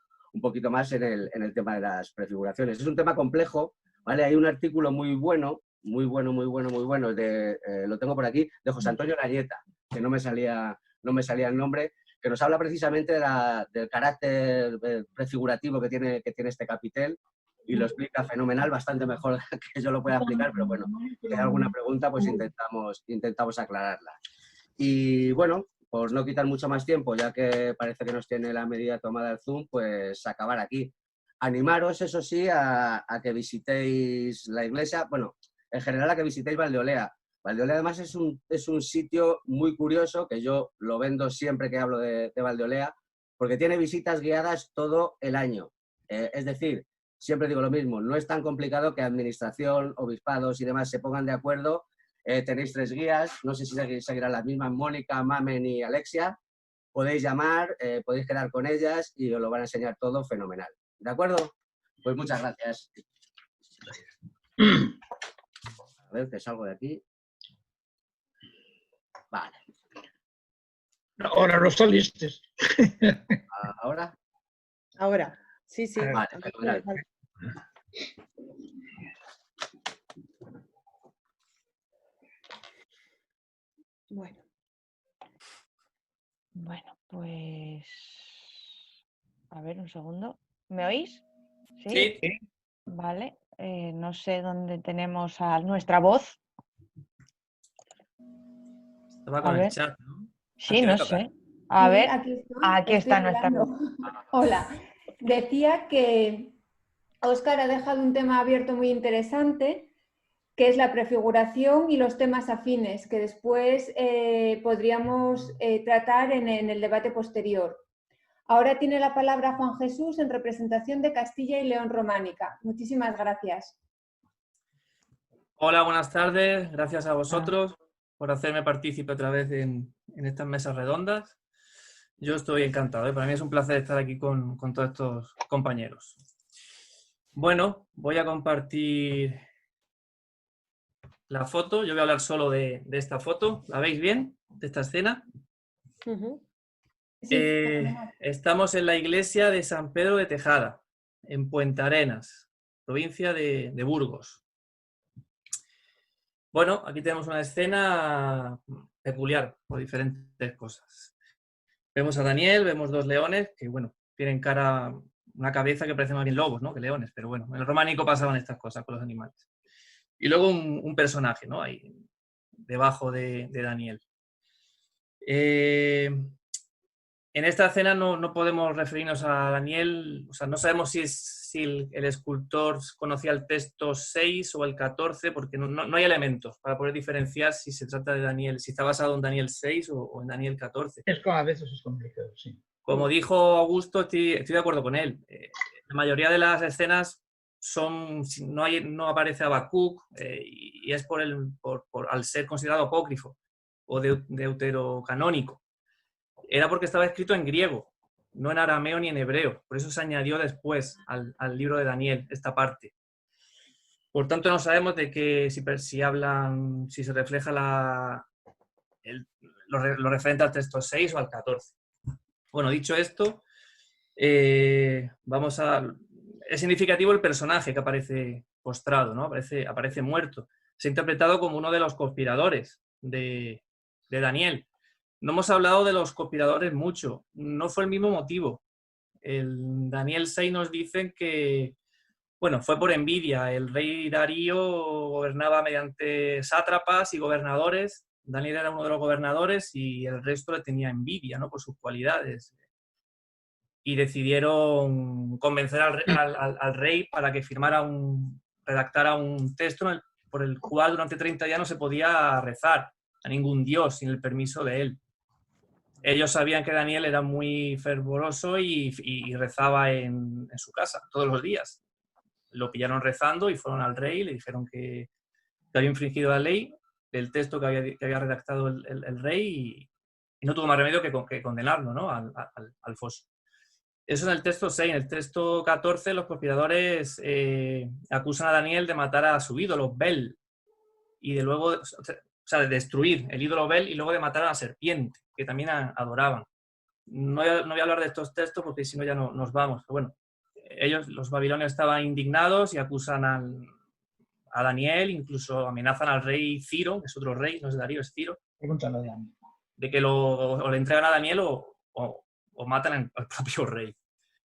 más en el tema de las prefiguraciones. Es un tema complejo, ¿vale? Hay un artículo muy bueno, lo tengo por aquí, de José Antonio Larrieta, que no me salía el nombre, que nos habla precisamente del carácter prefigurativo que tiene este capitel y lo explica fenomenal, bastante mejor que yo lo pueda explicar, pero bueno, si hay alguna pregunta, pues intentamos aclararla. Y bueno, por no quitar mucho más tiempo, ya que parece que nos tiene la medida tomada el Zoom, pues acabar aquí. Animaros, eso sí, a que visitéis la iglesia, bueno, en general a que visitéis Valdeolea. Valdeolea además es un sitio muy curioso, que yo lo vendo siempre que hablo de Valdeolea, porque tiene visitas guiadas todo el año. Es decir, siempre digo lo mismo, no es tan complicado que administración, obispados y demás se pongan de acuerdo. Tenéis 3 guías, no sé si seguirán las mismas, Mónica, Mamen y Alexia. Podéis llamar, podéis quedar con ellas y os lo van a enseñar todo fenomenal. ¿De acuerdo? Pues muchas gracias. A ver, que salgo de aquí. Vale. Ahora lo saliste. ¿Ahora? Ahora, sí, sí. Vale, fenomenal. Bueno, pues... A ver, un segundo. ¿Me oís? Sí. Vale. No sé dónde tenemos a nuestra voz. Estaba A con el ver. chat, ¿no? Sí, quién le no toca? sé. A Sí, ver, aquí está estoy nuestra voz. hablando. Hola. Decía que Óscar ha dejado un tema abierto muy interesante, que es la prefiguración y los temas afines, que después podríamos tratar en el debate posterior. Ahora tiene la palabra Juan Jesús en representación de Castilla y León Románica. Muchísimas gracias. Hola, buenas tardes. Gracias a vosotros por hacerme partícipe otra vez en estas mesas redondas. Yo estoy encantado, ¿eh? Para mí es un placer estar aquí con todos estos compañeros. Bueno, voy a compartir la foto. Yo voy a hablar solo de esta foto. ¿La veis bien? De esta escena. Sí, Estamos en la iglesia de San Pedro de Tejada, en Puentarenas, provincia de Burgos. Bueno, aquí tenemos una escena peculiar por diferentes cosas. Vemos a Daniel, vemos 2 leones que, bueno, tienen una cabeza que parece más bien lobos, ¿no?, que leones, pero bueno, en el románico pasaban estas cosas con los animales. Y luego un personaje, ¿no?, ahí debajo de Daniel. En esta escena no podemos referirnos a Daniel, o sea, no sabemos si el escultor conocía el texto 6 o el 14, porque no hay elementos para poder diferenciar si se trata de Daniel, si está basado en Daniel 6 o en Daniel 14. A veces es complicado, sí. Como dijo Augusto, estoy de acuerdo con él. La mayoría de las escenas no aparece Habacuc y es al ser considerado apócrifo o deuterocanónico. era porque estaba escrito en griego, no en arameo ni en hebreo. Por eso se añadió después al libro de Daniel esta parte. Por tanto, no sabemos de qué, si hablan, si se refleja lo referente al texto 6 o al 14. Bueno, dicho esto, es significativo el personaje que aparece postrado, ¿no? Aparece muerto. Se ha interpretado como uno de los conspiradores de Daniel. No hemos hablado de los conspiradores mucho, no fue el mismo motivo. El Daniel 6 nos dicen que, bueno, fue por envidia. El rey Darío gobernaba mediante sátrapas y gobernadores. Daniel era uno de los gobernadores y el resto le tenía envidia, ¿no? Por sus cualidades. Y decidieron convencer al rey para que redactara un texto por el cual durante 30 días no se podía rezar a ningún dios sin el permiso de él. Ellos sabían que Daniel era muy fervoroso y rezaba en su casa todos los días. Lo pillaron rezando y fueron al rey y le dijeron que había infringido la ley del texto que había redactado el rey y no tuvo más remedio que condenarlo, ¿no? al foso. Eso en el texto 6. En el texto 14 los conspiradores acusan a Daniel de matar a su ídolo, Bel, y de destruir el ídolo Bel y luego de matar a la serpiente, que también adoraban. No voy a hablar de estos textos porque si no ya no nos vamos. Pero bueno, los babilonios estaban indignados y acusan a Daniel, incluso amenazan al rey Ciro, que es otro rey, no es Darío, es Ciro, Pregúntalo de Daniel. de que o le entregan a Daniel o matan al propio rey.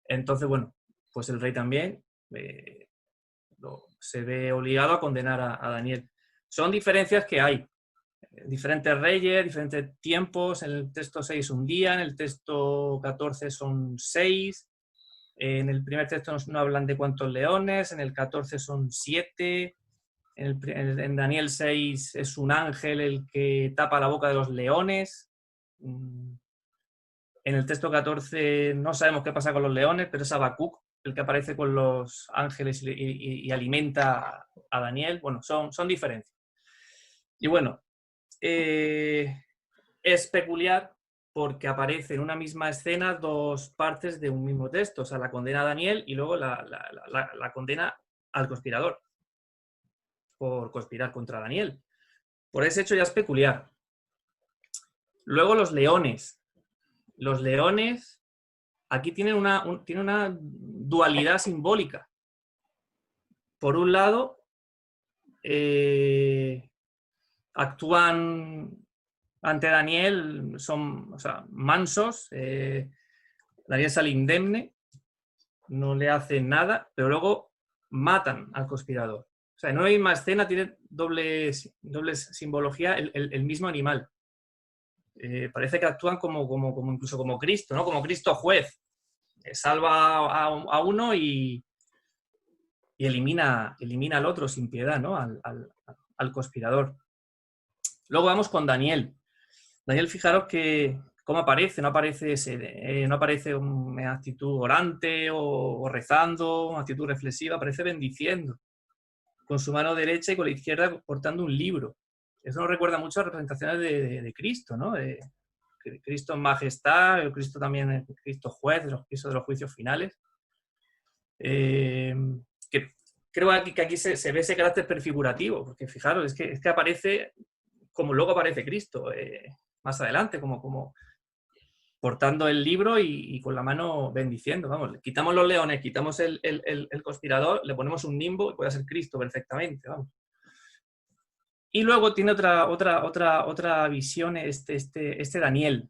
Entonces, bueno, pues el rey también se ve obligado a condenar a Daniel. Son diferencias que hay. Diferentes reyes, diferentes tiempos. En el texto 6 un día, en el texto 14 son 6. En el primer texto no hablan de cuántos leones, en el 14 son 7. En Daniel 6 es un ángel el que tapa la boca de los leones. En el texto 14 no sabemos qué pasa con los leones, pero es Habacuc el que aparece con los ángeles y alimenta a Daniel. Bueno, son diferencias. Y bueno, es peculiar porque aparece en una misma escena dos partes de un mismo texto. O sea, la condena a Daniel y luego la condena al conspirador por conspirar contra Daniel. Por ese hecho ya es peculiar. Luego los leones. Los leones aquí tienen una dualidad simbólica. Por un lado, actúan ante Daniel, son mansos, Daniel sale indemne, no le hacen nada, pero luego matan al conspirador. O sea, en una misma escena tiene doble simbología el mismo animal. Parece que actúan incluso como Cristo, ¿no? Como Cristo juez. Salva a uno y elimina al otro sin piedad, ¿no? Al conspirador. Luego vamos con Daniel. Daniel, fijaros que cómo aparece, no aparece una actitud orante o rezando, una actitud reflexiva, aparece bendiciendo con su mano derecha y con la izquierda portando un libro. Eso nos recuerda mucho a representaciones de Cristo, ¿no? De Cristo en majestad, el Cristo también es Cristo juez, Cristo de los juicios finales. Que creo que aquí se ve ese carácter prefigurativo, porque fijaros, es que aparece como luego aparece Cristo más adelante, como portando el libro y con la mano bendiciendo. Vamos, quitamos los leones, quitamos el conspirador, le ponemos un nimbo y puede ser Cristo perfectamente, vamos. Y luego tiene otra visión este Daniel.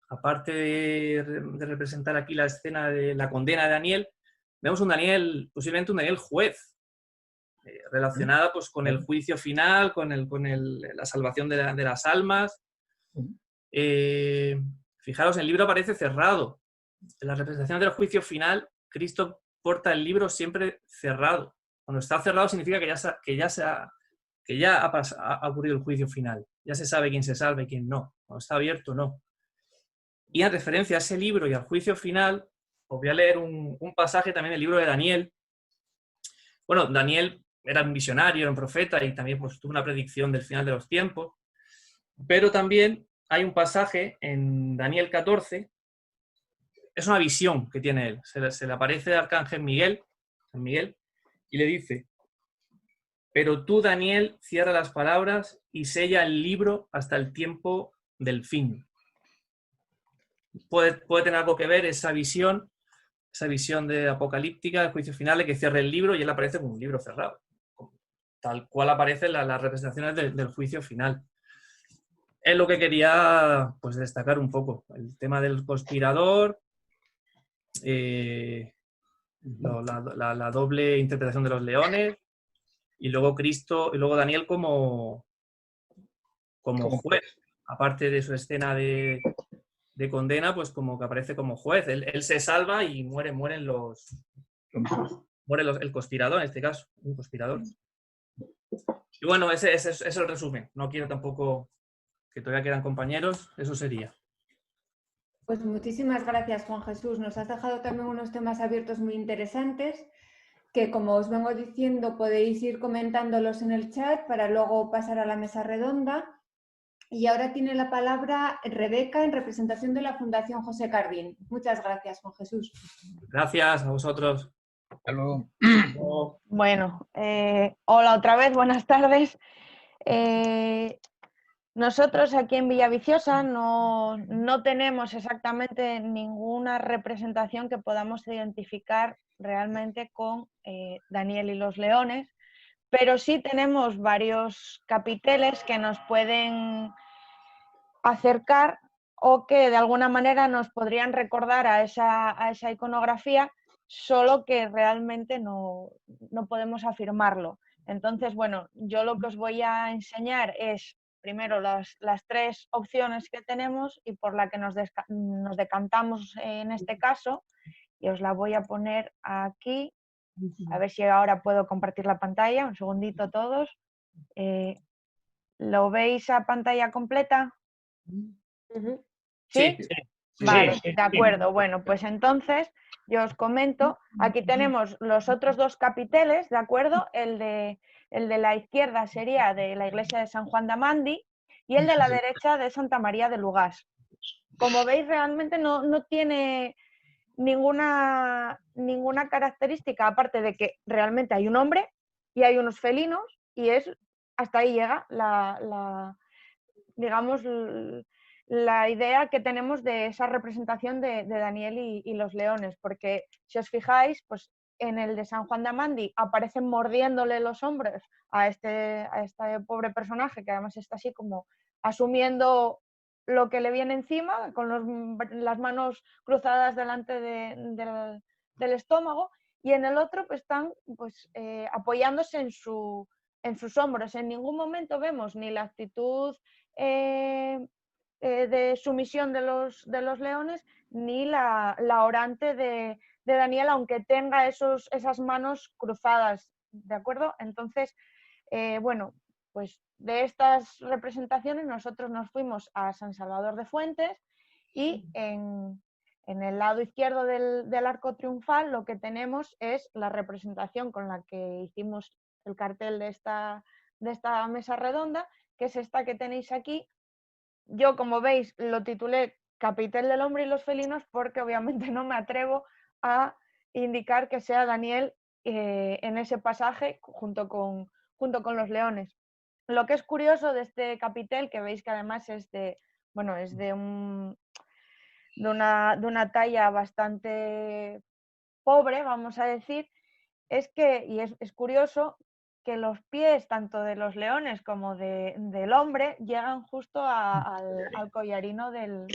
Aparte de representar aquí la escena de la condena de Daniel, vemos posiblemente un Daniel juez, relacionada pues, con el juicio final, con la salvación de las almas. Fijaros, el libro aparece cerrado. En la representación del juicio final, Cristo porta el libro siempre cerrado. Cuando está cerrado significa que ya ha ocurrido el juicio final. Ya se sabe quién se salva y quién no. Cuando está abierto, no. Y en referencia a ese libro y al juicio final, os voy a leer un pasaje también del libro de Daniel. Bueno, Daniel era un visionario, era un profeta y también pues, tuvo una predicción del final de los tiempos. Pero también hay un pasaje en Daniel 14, es una visión que tiene él. Se le aparece el arcángel Miguel, San Miguel, y le dice: pero tú, Daniel, cierra las palabras y sella el libro hasta el tiempo del fin. Puede tener algo que ver esa visión de apocalíptica, del juicio final, de que cierre el libro y él aparece como un libro cerrado, tal cual aparecen las representaciones del juicio final. Es lo que quería, pues, destacar un poco, el tema del conspirador, la doble interpretación de los leones, y luego Cristo, y luego Daniel como juez, aparte de su escena de condena, pues como que aparece como juez. Él se salva y muere el conspirador, en este caso, un conspirador. Y bueno, ese es el resumen. No quiero tampoco, que todavía quedan compañeros, eso sería. Pues muchísimas gracias, Juan Jesús. Nos has dejado también unos temas abiertos muy interesantes que, como os vengo diciendo, podéis ir comentándolos en el chat para luego pasar a la mesa redonda. Y ahora tiene la palabra Rebeca en representación de la Fundación José Cardín. Muchas gracias, Juan Jesús. Gracias a vosotros. Hasta luego. Bueno, hola otra vez, buenas tardes. Nosotros aquí en Villaviciosa no tenemos exactamente ninguna representación que podamos identificar realmente con Daniel y los leones, pero sí tenemos varios capiteles que nos pueden acercar o que de alguna manera nos podrían recordar a esa iconografía, solo que realmente no podemos afirmarlo. Entonces, bueno, yo lo que os voy a enseñar es primero las tres opciones que tenemos y por la que nos decantamos en este caso, y os la voy a poner aquí, a ver si ahora puedo compartir la pantalla, un segundito todos. ¿Lo veis a pantalla completa? ¿Sí? Vale, de acuerdo. Bueno, pues entonces yo os comento, aquí tenemos los otros dos capiteles, ¿de acuerdo? El de la izquierda sería de la iglesia de San Juan de Amandi y el de la derecha de Santa María de Lugás. Como veis, realmente no tiene ninguna característica, aparte de que realmente hay un hombre y hay unos felinos, y hasta ahí llega digamos, la idea que tenemos de esa representación de Daniel y los leones, porque si os fijáis, pues en el de San Juan de Amandi aparecen mordiéndole los hombros a este pobre personaje, que además está así como asumiendo lo que le viene encima, con las manos cruzadas delante del estómago, y en el otro pues están pues, apoyándose en sus hombros. En ningún momento vemos ni la actitud de sumisión de los leones, ni la orante de Daniel, aunque tenga esas manos cruzadas, ¿de acuerdo? Entonces, bueno, pues de estas representaciones nosotros nos fuimos a San Salvador de Fuentes y en el lado izquierdo del arco triunfal lo que tenemos es la representación con la que hicimos el cartel de esta mesa redonda, que es esta que tenéis aquí. Yo, como veis, lo titulé Capitel del hombre y los felinos porque obviamente no me atrevo a indicar que sea Daniel en ese pasaje junto con los leones. Lo que es curioso de este capitel, que veis que además es de una talla bastante pobre, vamos a decir, es que, y es curioso, que los pies tanto de los leones como del hombre llegan justo al collarino del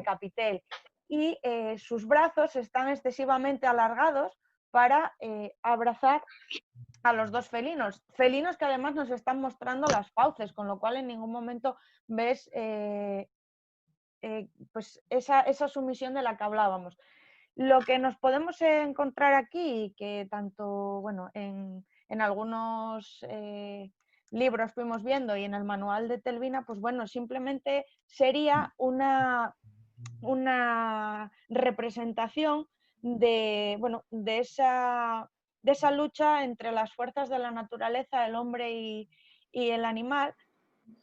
capitel, y sus brazos están excesivamente alargados para abrazar a los dos felinos que además nos están mostrando las fauces, con lo cual en ningún momento ves pues esa sumisión de la que hablábamos. Lo que nos podemos encontrar aquí, que tanto bueno, en algunos libros fuimos viendo y en el manual de Telvina, pues bueno, simplemente sería una representación de esa lucha entre las fuerzas de la naturaleza, el hombre y el animal,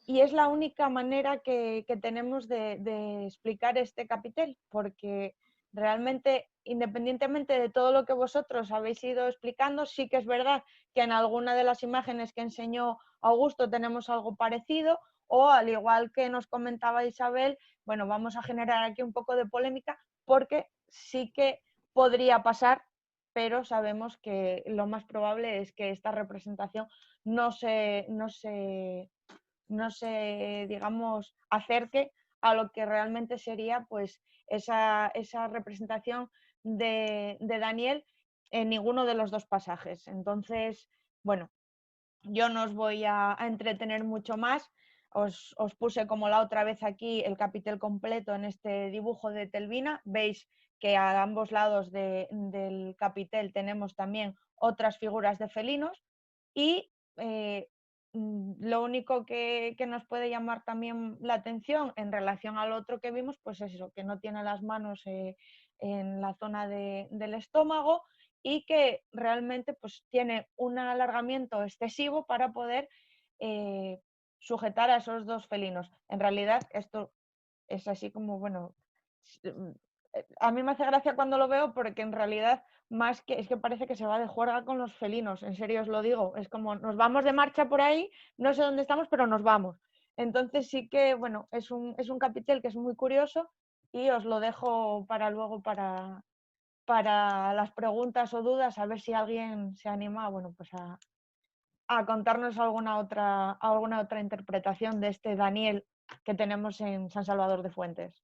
Y es la única manera que tenemos de explicar este capitel, porque realmente, independientemente de todo lo que vosotros habéis ido explicando, sí que es verdad que en alguna de las imágenes que enseñó Augusto tenemos algo parecido, o al igual que nos comentaba Isabel, bueno, vamos a generar aquí un poco de polémica porque sí que podría pasar, pero sabemos que lo más probable es que esta representación no se digamos, acerque a lo que realmente sería pues esa representación de Daniel en ninguno de los dos pasajes. Entonces, bueno, yo no os voy a entretener mucho más. Os puse como la otra vez aquí el capitel completo en este dibujo de Telvina. Veis que a ambos lados del capitel tenemos también otras figuras de felinos y lo único que nos puede llamar también la atención en relación al otro que vimos, pues es eso, que no tiene las manos en la zona del estómago y que realmente pues tiene un alargamiento excesivo para poder sujetar a esos dos felinos. En realidad esto es así como, bueno, a mí me hace gracia cuando lo veo porque en realidad más que es que parece que se va de juerga con los felinos, en serio os lo digo, es como nos vamos de marcha por ahí, no sé dónde estamos, pero nos vamos. Entonces sí que, bueno, es un capitel que es muy curioso y os lo dejo para luego para las preguntas o dudas, a ver si alguien se anima, bueno, pues a contarnos alguna otra interpretación de este Daniel que tenemos en San Salvador de Fuentes.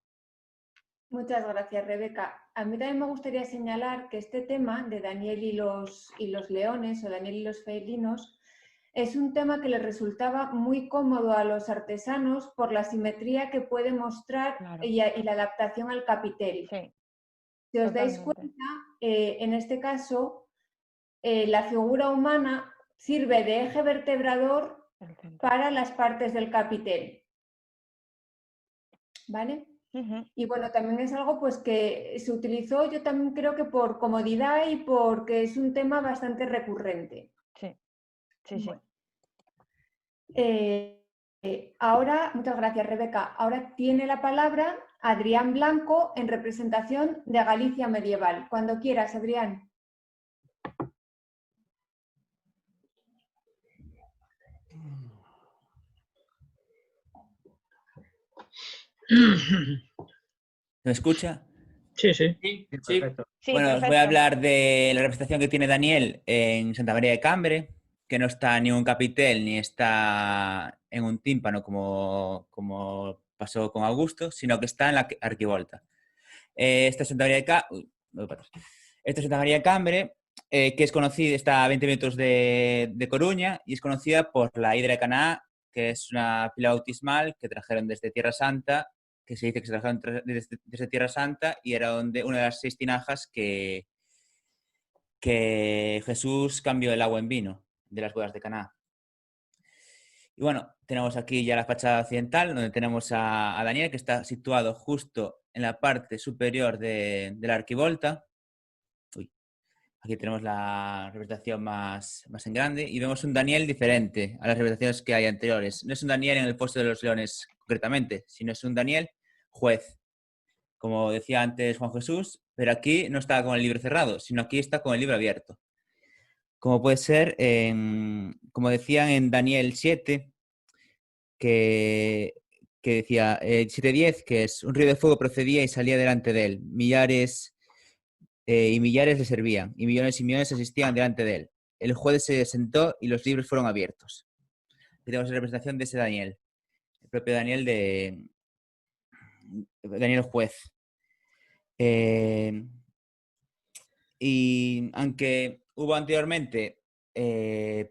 Muchas gracias, Rebeca. A mí también me gustaría señalar que este tema de Daniel y los leones o Daniel y los felinos es un tema que les resultaba muy cómodo a los artesanos por la simetría que puede mostrar Claro. y la adaptación al capitel. Sí, Si os dais totalmente. cuenta, en este caso, la figura humana sirve de eje vertebrador El centro. para las partes del capitel. ¿Vale? Ujú. Y bueno, también es algo pues que se utilizó, yo también creo que por comodidad y porque es un tema bastante recurrente. Sí, sí, sí. Bueno, ahora, muchas gracias, Rebeca. Ahora tiene la palabra Adrián Blanco en representación de Galicia medieval. Cuando quieras, Adrián. ¿Me escucha? Sí, sí. Sí, Sí, sí. perfecto. Sí, Bueno, os voy a perfecto. hablar de la representación que tiene Daniel en Santa María de Cambre, que no está ni en un capitel ni está en un tímpano como pasó con Augusto, sino que está en la arquivolta. Esta es Santa María de Esta es Santa María de Cambre, que es conocida, está a 20 minutos de Coruña y es conocida por la Hidra de Canaá, que es una pila bautismal que trajeron desde Tierra Santa, que se dice que se trajeron desde Tierra Santa y era una de las 6 tinajas que Jesús cambió el agua en vino de las bodas de Caná. Y bueno, tenemos aquí ya la fachada occidental, donde tenemos a Daniel, que está situado justo en la parte superior de la arquivolta. Uy, aquí tenemos la representación más en grande y vemos un Daniel diferente a las representaciones que hay anteriores. No es un Daniel en el foso de los leones concretamente, sino es un Daniel juez, como decía antes Juan Jesús, pero aquí no está con el libro cerrado, sino aquí está con el libro abierto. Como puede ser, como decían en Daniel 7, que decía 7:10, que es un río de fuego procedía y salía delante de él. Millares y millares le servían, y millones asistían delante de él. El juez se sentó y los libros fueron abiertos. Aquí tenemos la representación de ese Daniel, el propio Daniel de Daniel juez. Y aunque hubo anteriormente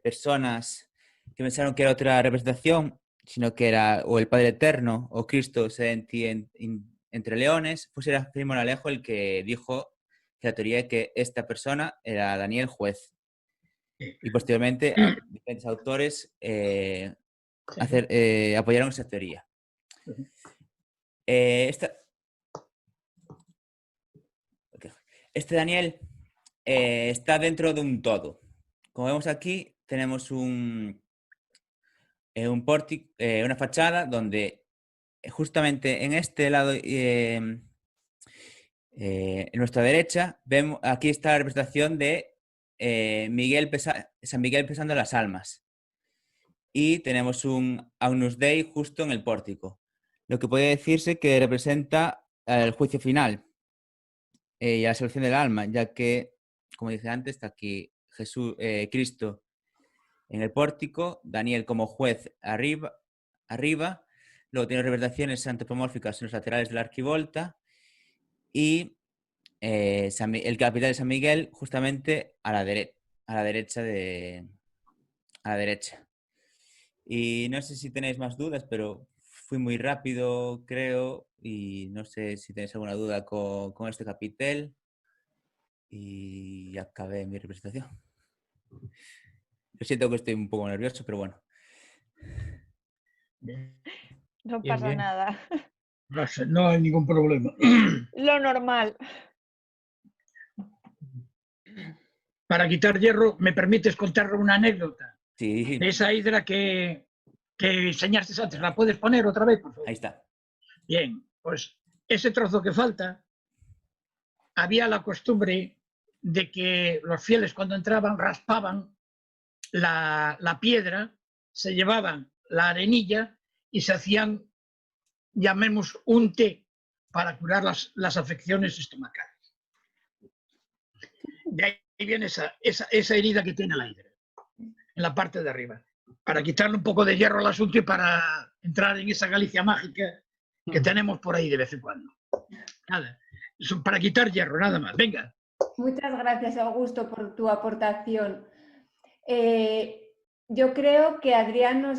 personas que pensaron que era otra representación, sino que era o el Padre Eterno o Cristo sedenti entre leones, pues era Primo Alejo el que dijo que la teoría de que esta persona era Daniel juez. Y posteriormente diferentes autores apoyaron esa teoría. Este Daniel está dentro de un todo. Como vemos aquí, tenemos un un pórtico, una fachada donde justamente en este lado, en nuestra derecha, vemos, aquí está la representación de San Miguel pesando las almas. Y tenemos un Agnus Dei justo en el pórtico, lo que puede decirse que representa el juicio final y la salvación del alma, ya que, como dije antes, está aquí Cristo en el pórtico, Daniel como juez arriba, luego tiene representaciones antropomórficas en los laterales de la arquivolta y el capitel de San Miguel justamente a la derecha. Y no sé si tenéis más dudas, pero fui muy rápido, creo, y no sé si tenéis alguna duda con este capitel. Y acabé mi representación. Yo siento que estoy un poco nervioso, pero bueno. No Bien, pasa bien. nada. No hay ningún problema. Lo normal. Para quitar hierro, ¿me permites contar una anécdota? Sí, De esa hidra que enseñaste antes, ¿la puedes poner otra vez, por favor? ahí está. Bien, pues ese trozo que falta, había la costumbre de que los fieles cuando entraban raspaban la piedra, se llevaban la arenilla y se hacían, llamemos, un té para curar las afecciones estomacales. De ahí viene esa herida que tiene la hidra, en la parte de arriba, para quitarle un poco de hierro al asunto y para entrar en esa Galicia mágica que tenemos por ahí de vez en cuando. Nada, eso para quitar hierro, nada más. Venga. Muchas gracias, Augusto, por tu aportación. Yo creo que Adrián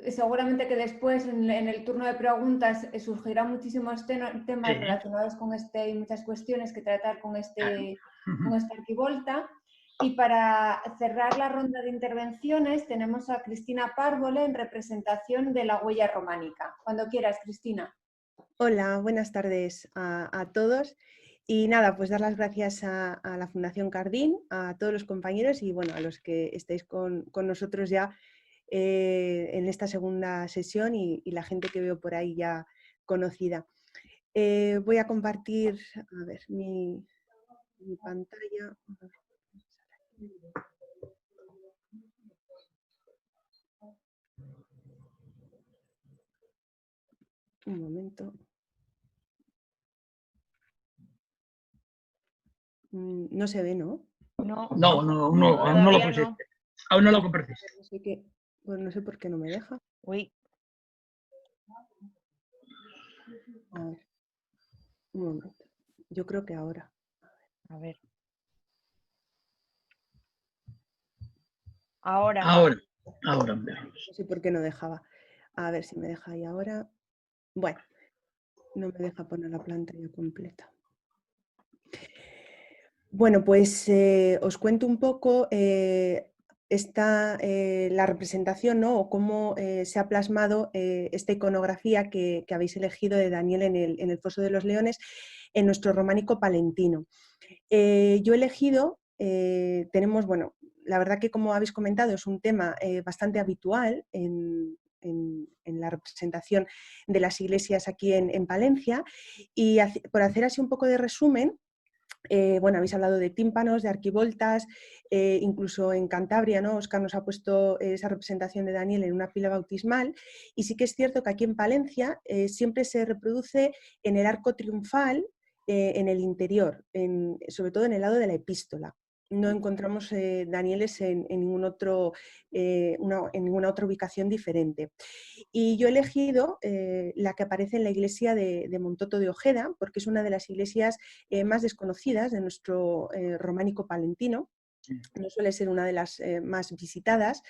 seguramente que después en el turno de preguntas surgirán muchísimos temas relacionados con este y muchas cuestiones que tratar con esta arquivolta. Y para cerrar la ronda de intervenciones tenemos a Cristina Párvole en representación de la huella románica. Cuando quieras, Cristina. Hola, buenas tardes a todos. Y nada, pues dar las gracias a la Fundación Cardín, a todos los compañeros y bueno, a los que estáis con nosotros ya en esta segunda sesión y la gente que veo por ahí ya conocida. Voy a compartir, a ver, mi pantalla. Un momento. No se ve, ¿no? No, aún no lo pusiste. Aún no lo compartiste. No sé qué, pues no sé por qué no me deja. Uy. A ver, un momento. Yo creo que ahora. A ver. Ahora. No sé por qué no dejaba. A ver si me deja ahí ahora. Bueno, no me deja poner la pantalla completa. Bueno, pues os cuento un poco la representación, ¿no? O cómo se ha plasmado esta iconografía que habéis elegido de Daniel en el Foso de los Leones en nuestro románico palentino. Yo he elegido, tenemos, bueno, la verdad que como habéis comentado es un tema bastante habitual en la representación de las iglesias aquí en Palencia y por hacer así un poco de resumen, bueno, habéis hablado de tímpanos, de arquivoltas, incluso en Cantabria, ¿no? Óscar nos ha puesto esa representación de Daniel en una pila bautismal y sí que es cierto que aquí en Palencia siempre se reproduce en el arco triunfal, en el interior, sobre todo en el lado de la epístola. No encontramos Danieles en ninguna otra ubicación diferente. Y yo he elegido la que aparece en la iglesia de Montoto de Ojeda, porque es una de las iglesias más desconocidas de nuestro románico palentino. No suele ser una de las más visitadas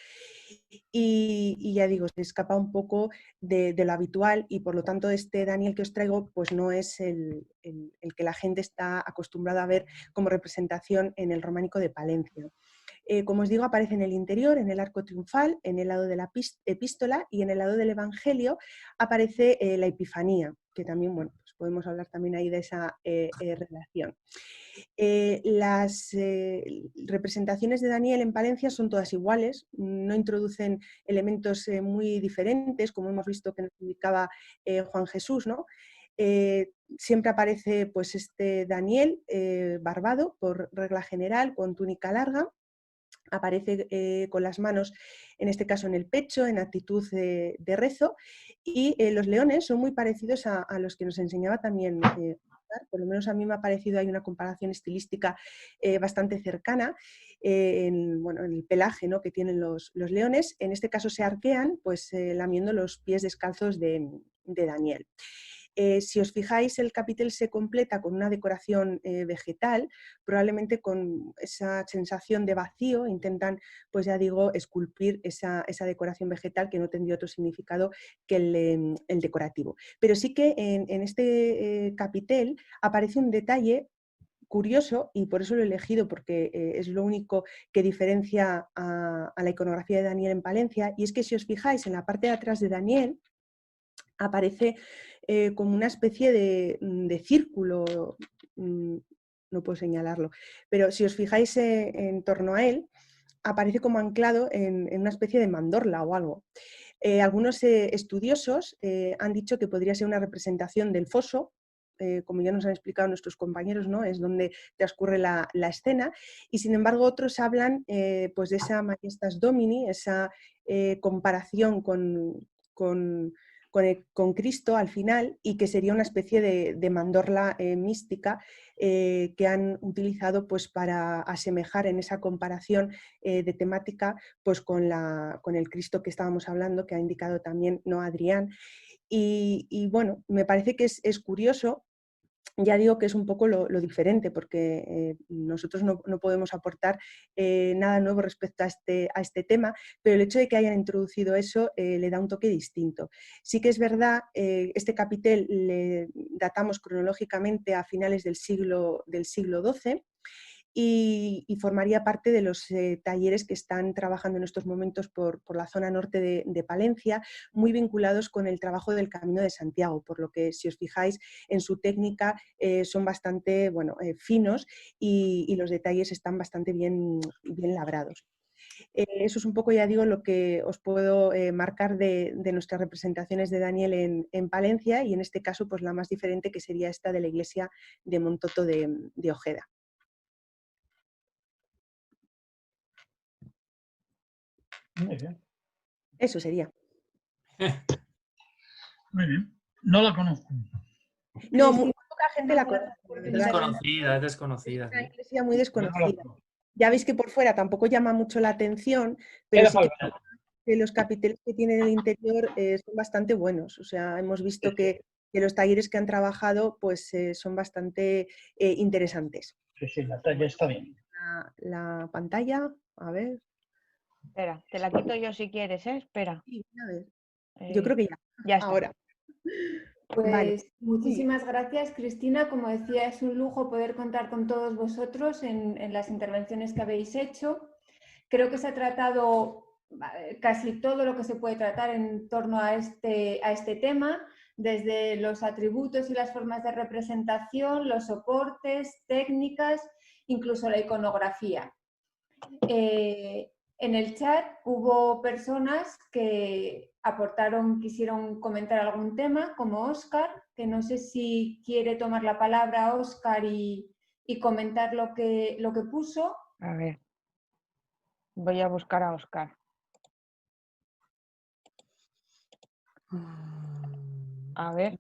y ya digo, se escapa un poco de lo habitual y por lo tanto este Daniel que os traigo pues no es el que la gente está acostumbrada a ver como representación en el románico de Palencia. Como os digo, aparece en el interior, en el arco triunfal, en el lado de la epístola y en el lado del Evangelio aparece la Epifanía. que también, bueno, pues podemos hablar también ahí de esa relación. Las representaciones de Daniel en Palencia son todas iguales, no introducen elementos muy diferentes, como hemos visto que nos indicaba Juan Jesús, ¿no? Siempre aparece pues este Daniel barbado por regla general, con túnica larga. Aparece con las manos, en este caso en el pecho, en actitud de rezo, y los leones son muy parecidos a los que nos enseñaba también, por lo menos a mí me ha parecido, hay una comparación estilística bastante cercana bueno, en el pelaje, ¿no?, que tienen los leones. En este caso se arquean, pues lamiendo los pies descalzos de Daniel. Si os fijáis, el capitel se completa con una decoración vegetal, probablemente con esa sensación de vacío, intentan, pues ya digo, esculpir esa decoración vegetal que no tendría otro significado que el decorativo. Pero sí que en este capitel aparece un detalle curioso, y por eso lo he elegido, porque es lo único que diferencia a la iconografía de Daniel en Palencia, y es que si os fijáis en la parte de atrás de Daniel, aparece como una especie de círculo, no puedo señalarlo, pero si os fijáis en torno a él, aparece como anclado en una especie de mandorla o algo. Algunos estudiosos han dicho que podría ser una representación del foso, como ya nos han explicado nuestros compañeros, ¿no?, es donde transcurre la escena, y sin embargo otros hablan pues de esa Majestas Domini, esa comparación con Cristo al final, y que sería una especie de mandorla mística que han utilizado pues para asemejar en esa comparación de temática pues con el Cristo que estábamos hablando, que ha indicado también, ¿no?, Adrián. Y bueno, me parece que es curioso. Ya digo que es un poco lo diferente, porque nosotros no podemos aportar nada nuevo respecto a este tema, pero el hecho de que hayan introducido eso le da un toque distinto. Sí que es verdad, este capitel le datamos cronológicamente a finales del siglo XII, y formaría parte de los talleres que están trabajando en estos momentos por la zona norte de Palencia, muy vinculados con el trabajo del Camino de Santiago, por lo que, si os fijáis en su técnica, son bastante finos, y los detalles están bastante bien labrados. Eso es un poco, ya digo, lo que os puedo marcar de nuestras representaciones de Daniel en Palencia, y en este caso pues la más diferente, que sería esta de la iglesia de Montoto de Ojeda. Muy bien. Eso sería. Muy bien. No la conozco. No, muy poca gente la conoce. Es desconocida, es desconocida. Es una iglesia muy No la desconocida. conozco. Ya veis que por fuera tampoco llama mucho la atención, pero sí que los capiteles que tiene en el interior son bastante buenos. O sea, hemos visto que los talleres que han trabajado pues son bastante interesantes. Sí, sí, la talla está bien. La pantalla, a ver. Espera, te la quito yo si quieres, ¿eh? Espera. Sí, a ver. Yo creo que ya está. Ahora. Pues Vale. muchísimas gracias, Cristina. Como decía, es un lujo poder contar con todos vosotros en las intervenciones que habéis hecho. Creo que se ha tratado casi todo lo que se puede tratar en torno a este tema, desde los atributos y las formas de representación, los soportes, técnicas, incluso la iconografía. En el chat hubo personas que quisieron comentar algún tema, como Óscar, que no sé si quiere tomar la palabra Óscar y comentar lo que puso. A ver, voy a buscar a Óscar. A ver.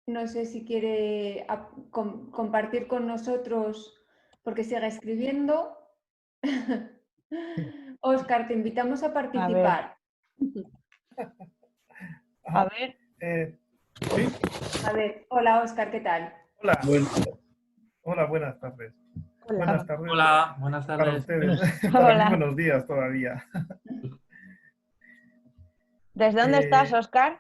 No sé si quiere compartir con nosotros, porque sigue escribiendo. Óscar, te invitamos a participar. A ver. ¿Sí? A ver, hola Óscar, ¿qué tal? Hola. Hola, buenas tardes. Hola. Buenas tardes. Hola, buenas tardes. Para ustedes. Hola. Para mí, buenos días todavía. ¿Desde dónde estás, Óscar?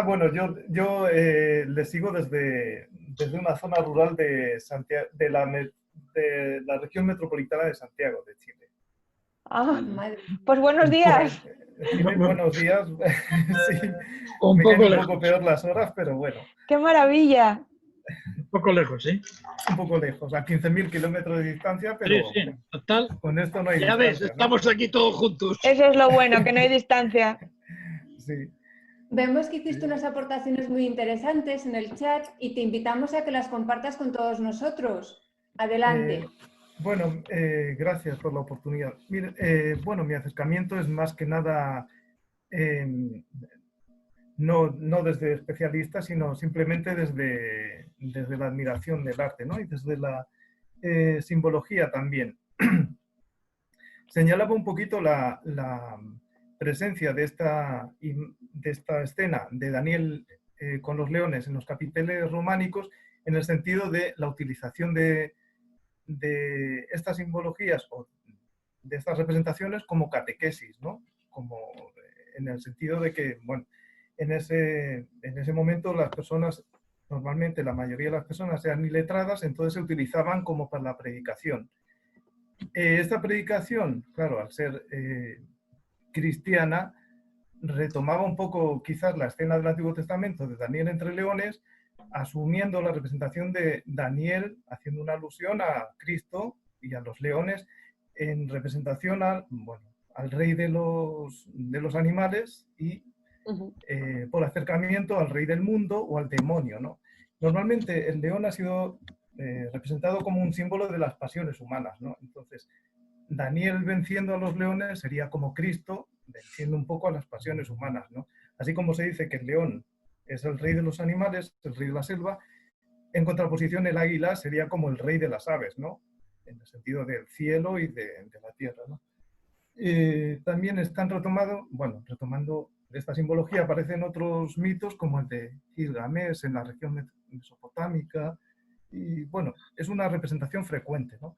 Bueno, yo les sigo desde una zona rural de Santiago, de la región metropolitana de Santiago, de Chile. Ah, Madre. pues buenos días. Buenos días. Sí, Un me poco caen un lejos. poco peor las horas, pero bueno, ¡Qué maravilla! Un poco lejos, ¿sí? un poco lejos, a 15.000 kilómetros de distancia, Sí, pero sí. Total. con esto no hay Ya ves, distancia, ¿no? estamos aquí todos juntos. Eso es lo bueno, que no hay distancia. Sí. Vemos que hiciste unas aportaciones muy interesantes en el chat y te invitamos a que las compartas con todos nosotros. Adelante. Bueno, gracias por la oportunidad. Mire, bueno, mi acercamiento es más que nada no desde especialista, sino simplemente desde la admiración del arte, ¿no? Y desde la simbología también. Señalaba un poquito la presencia de esta escena de Daniel con los leones en los capiteles románicos en el sentido de la utilización de estas simbologías o de estas representaciones como catequesis, ¿no? Como en el sentido de que, bueno, en ese momento las personas, normalmente la mayoría de las personas eran iletradas, entonces se utilizaban como para la predicación. Esta predicación, claro, al ser cristiana, retomaba un poco quizás la escena del Antiguo Testamento de Daniel entre leones, asumiendo la representación de Daniel, haciendo una alusión a Cristo y a los leones, en representación al rey de los animales y por acercamiento al rey del mundo o al demonio, ¿no? Normalmente el león ha sido representado como un símbolo de las pasiones humanas, ¿no? Entonces, Daniel venciendo a los leones sería como Cristo venciendo un poco a las pasiones humanas, ¿no? Así como se dice que el león es el rey de los animales, el rey de la selva, en contraposición el águila sería como el rey de las aves, ¿no? En el sentido del cielo y de la tierra, ¿no? También están retomando de esta simbología, aparecen otros mitos como el de Gilgamesh en la región mesopotámica, y bueno, es una representación frecuente, ¿no?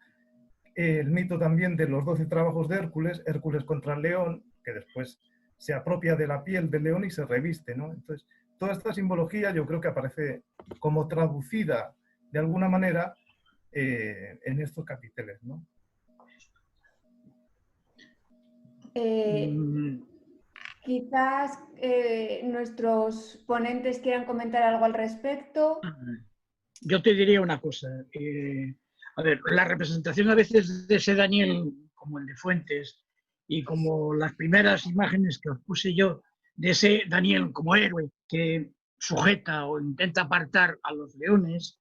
El mito también de los 12 trabajos de Hércules, Hércules contra el león, que después se apropia de la piel del león y se reviste, ¿no? Entonces, toda esta simbología yo creo que aparece como traducida de alguna manera en estos capiteles, ¿no? Quizás nuestros ponentes quieran comentar algo al respecto. Yo te diría una cosa. A ver, la representación a veces de ese Daniel, como el de Fuentes, y como las primeras imágenes que os puse yo de ese Daniel como héroe que sujeta o intenta apartar a los leones,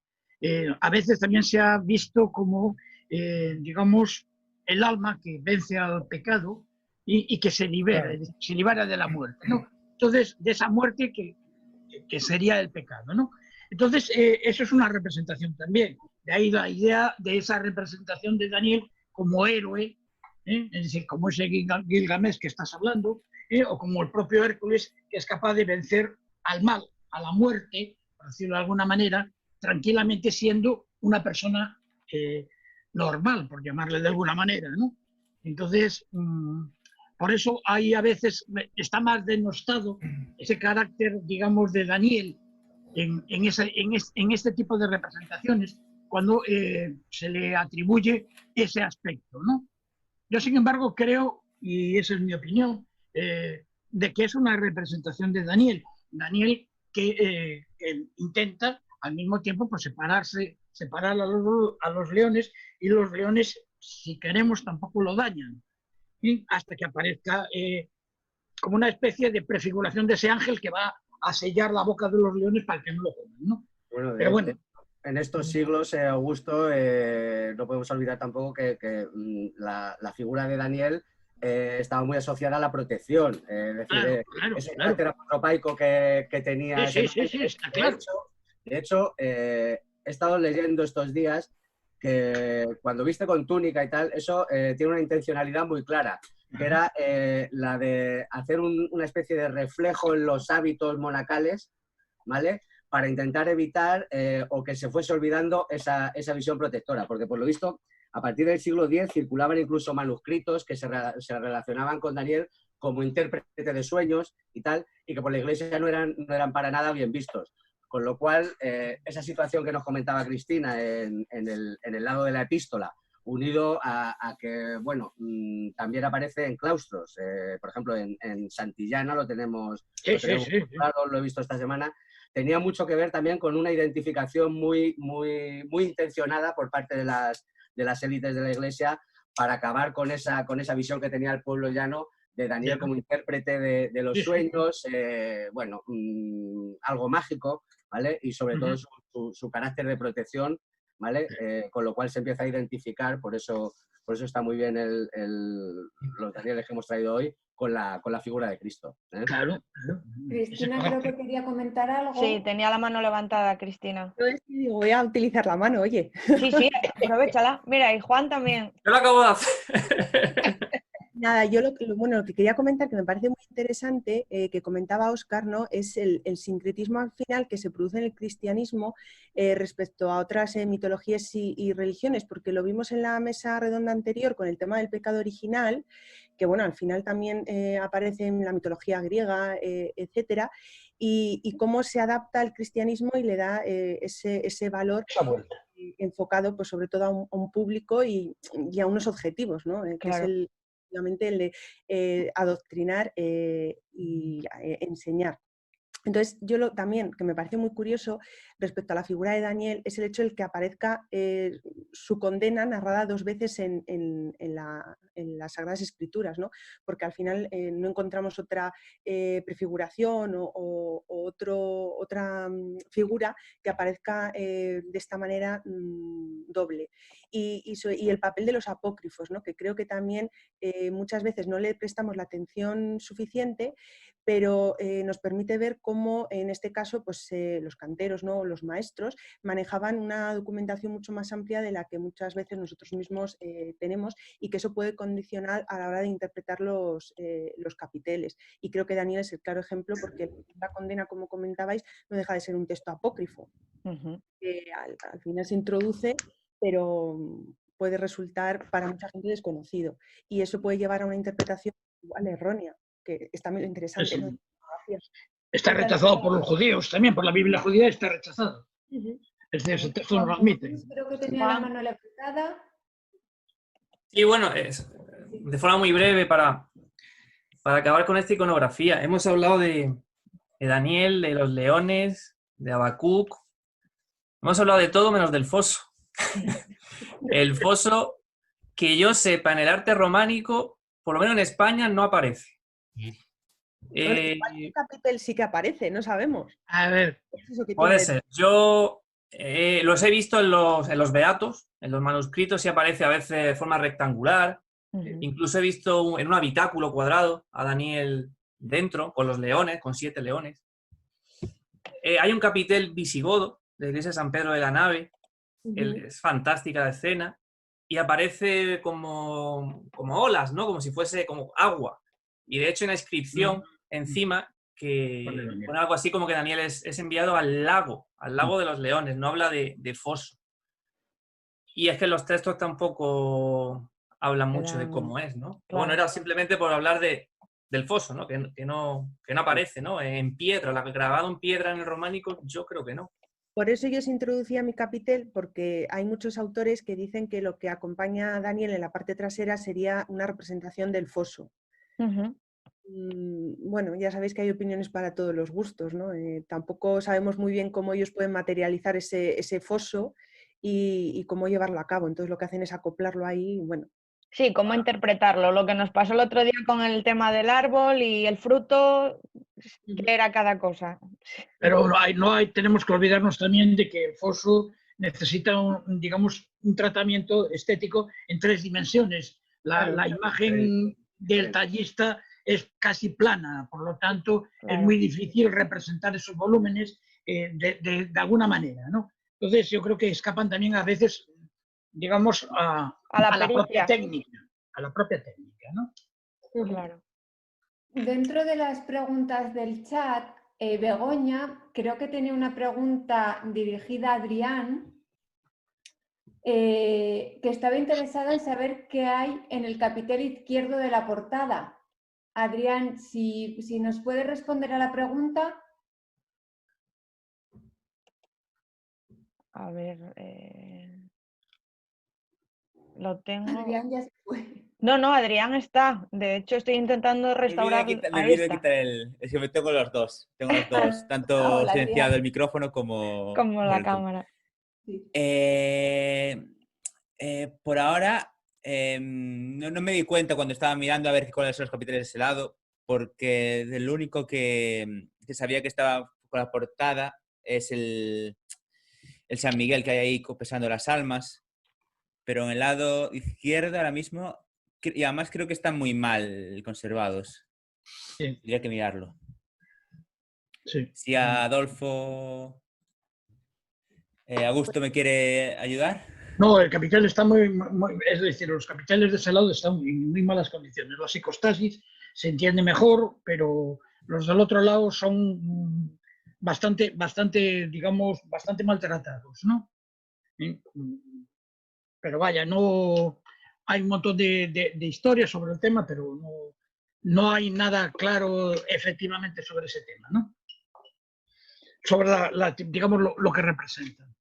a veces también se ha visto como, digamos, el alma que vence al pecado y que se libera de la muerte, ¿no? Entonces, de esa muerte que sería el pecado, ¿no? Entonces, eso es una representación también. De ahí la idea de esa representación de Daniel como héroe, es decir, como ese Gilgamesh que estás hablando, o como el propio Hércules, que es capaz de vencer al mal, a la muerte, por decirlo de alguna manera, tranquilamente siendo una persona normal, por llamarle de alguna manera, ¿no? Entonces, por eso ahí a veces está más denostado ese carácter, digamos, de Daniel en este tipo de representaciones, cuando se le atribuye ese aspecto, ¿no? Yo, sin embargo, creo, y esa es mi opinión, de que es una representación de Daniel. Daniel que intenta al mismo tiempo pues, separar a los leones, y los leones, si queremos, tampoco lo dañan, ¿sí? Hasta que aparezca como una especie de prefiguración de ese ángel que va a sellar la boca de los leones para que no lo coman, ¿no? Bueno, Pero bueno. En estos siglos, Augusto, no podemos olvidar tampoco que la figura de Daniel estaba muy asociada a la protección. Es decir, ese carácter apotropaico que tenía. Sí, está claro. De hecho, he estado leyendo estos días que cuando viste con túnica y tal, eso tiene una intencionalidad muy clara, que era la de hacer una especie de reflejo en los hábitos monacales, ¿vale? Para intentar evitar o que se fuese olvidando esa visión protectora, porque por lo visto, a partir del siglo X circulaban incluso manuscritos que se relacionaban con Daniel como intérprete de sueños y tal, y que por la Iglesia no eran para nada bien vistos. Con lo cual, esa situación que nos comentaba Cristina en el lado de la epístola, unido a que, bueno, también aparece en claustros. Por ejemplo, en Santillana lo tenemos, claro, lo he visto esta semana. Tenía mucho que ver también con una identificación muy intencionada por parte de las élites de la Iglesia para acabar con esa visión que tenía el pueblo llano de Daniel como intérprete de los sueños, bueno, algo mágico, ¿vale? Y sobre todo su carácter de protección, ¿vale? Con lo cual se empieza a identificar, por eso está muy bien los Danieles que hemos traído hoy con la figura de Cristo. Claro. Cristina creo que quería comentar algo. Sí, tenía la mano levantada, Cristina. Yo digo, voy a utilizar la mano, oye. Sí, aprovéchala. Mira, y Juan también. Yo lo acabo de hacer. Nada, yo lo que quería comentar, que me parece muy interesante, que comentaba Óscar, ¿no? Es el sincretismo al final que se produce en el cristianismo respecto a otras mitologías y religiones, porque lo vimos en la mesa redonda anterior con el tema del pecado original, que bueno, al final también aparece en la mitología griega, etcétera, y cómo se adapta al cristianismo y le da ese valor enfocado pues, sobre todo a un público y a unos objetivos, ¿no? Que es el de adoctrinar y enseñar. Entonces, también, que me parece muy curioso respecto a la figura de Daniel, es el hecho de que aparezca su condena narrada 2 veces en las Sagradas Escrituras, ¿no? Porque al final no encontramos otra prefiguración o otra figura que aparezca de esta manera doble. Y el papel de los apócrifos, ¿no? Que creo que también muchas veces no le prestamos la atención suficiente, pero nos permite ver cómo en este caso pues, los canteros, ¿no? Los maestros manejaban una documentación mucho más amplia de la que muchas veces nosotros mismos tenemos y que eso puede condicionar a la hora de interpretar los capiteles. Y creo que Daniel es el claro ejemplo porque la condena, como comentabais, no deja de ser un texto apócrifo, que al final se introduce, pero puede resultar para mucha gente desconocido. Y eso puede llevar a una interpretación igual errónea, que es también lo interesante. ¿No? Está rechazado por los judíos también, por la Biblia judía está rechazado. Es decir, ese texto no lo admite. Creo que tenía la mano levantada. Sí, bueno, de forma muy breve para acabar con esta iconografía. Hemos hablado de Daniel, de los leones, de Habacuc. Hemos hablado de todo menos del foso. El foso, que yo sepa, en el arte románico, por lo menos en España, no aparece. El capitel sí que aparece, no sabemos. A ver. Puede ser. Yo los he visto en los beatos, en los manuscritos, sí aparece a veces de forma rectangular. Incluso he visto en un habitáculo cuadrado a Daniel dentro, con los leones, con 7 leones. Hay un capitel visigodo de la iglesia de San Pedro de la Nave. Es fantástica la escena. Y aparece como olas, ¿no? Como si fuese como agua. Y de hecho hay una inscripción encima que pone algo así como que Daniel es enviado al lago de los leones, no habla de foso. Y es que los textos tampoco hablan mucho de cómo es, ¿no? Claro. Bueno, era simplemente por hablar del foso, ¿no? Que no aparece, ¿no? En piedra, grabado en piedra en el románico, yo creo que no. Por eso yo os introducía mi capitel, porque hay muchos autores que dicen que lo que acompaña a Daniel en la parte trasera sería una representación del foso. Bueno, ya sabéis que hay opiniones para todos los gustos, ¿no? Tampoco sabemos muy bien cómo ellos pueden materializar ese foso y cómo llevarlo a cabo. Entonces lo que hacen es acoplarlo ahí, bueno. Sí, cómo interpretarlo. Lo que nos pasó el otro día con el tema del árbol y el fruto, que era cada cosa. Pero tenemos que olvidarnos también de que el foso necesita un tratamiento estético en 3 dimensiones. La imagen del tallista es casi plana, por lo tanto es muy difícil representar esos volúmenes de alguna manera, ¿no? Entonces yo creo que escapan también a veces, digamos, a la propia técnica, ¿no? Claro. Dentro de las preguntas del chat, Begoña creo que tenía una pregunta dirigida a Adrián, que estaba interesada en saber qué hay en el capitel izquierdo de la portada. Adrián, si nos puede responder a la pregunta. A ver. Lo tengo. Adrián ya se fue. No, Adrián está. De hecho, estoy intentando restaurar. Me Ahí olvidé de está. quitar el... Es que me tengo los dos. Tengo los dos. Tanto Hola, silenciado Adrián. el micrófono como... Como la el zoom. cámara. Sí. Por ahora, no me di cuenta cuando estaba mirando a ver cuáles son los capiteles de ese lado, porque del único que sabía que estaba con la portada es el San Miguel que hay ahí pesando las almas, pero en el lado izquierdo ahora mismo, y además creo que están muy mal conservados. Sí. Tendría que mirarlo. Sí. Si Adolfo Augusto me quiere ayudar. No, el capitel está es decir, los capiteles de ese lado están en muy malas condiciones. La psicostasis se entiende mejor, pero los del otro lado son bastante, digamos, bastante maltratados, ¿no? Pero vaya, no hay un montón de historias sobre el tema, pero no hay nada claro efectivamente sobre ese tema, ¿no? Sobre digamos, lo que representan.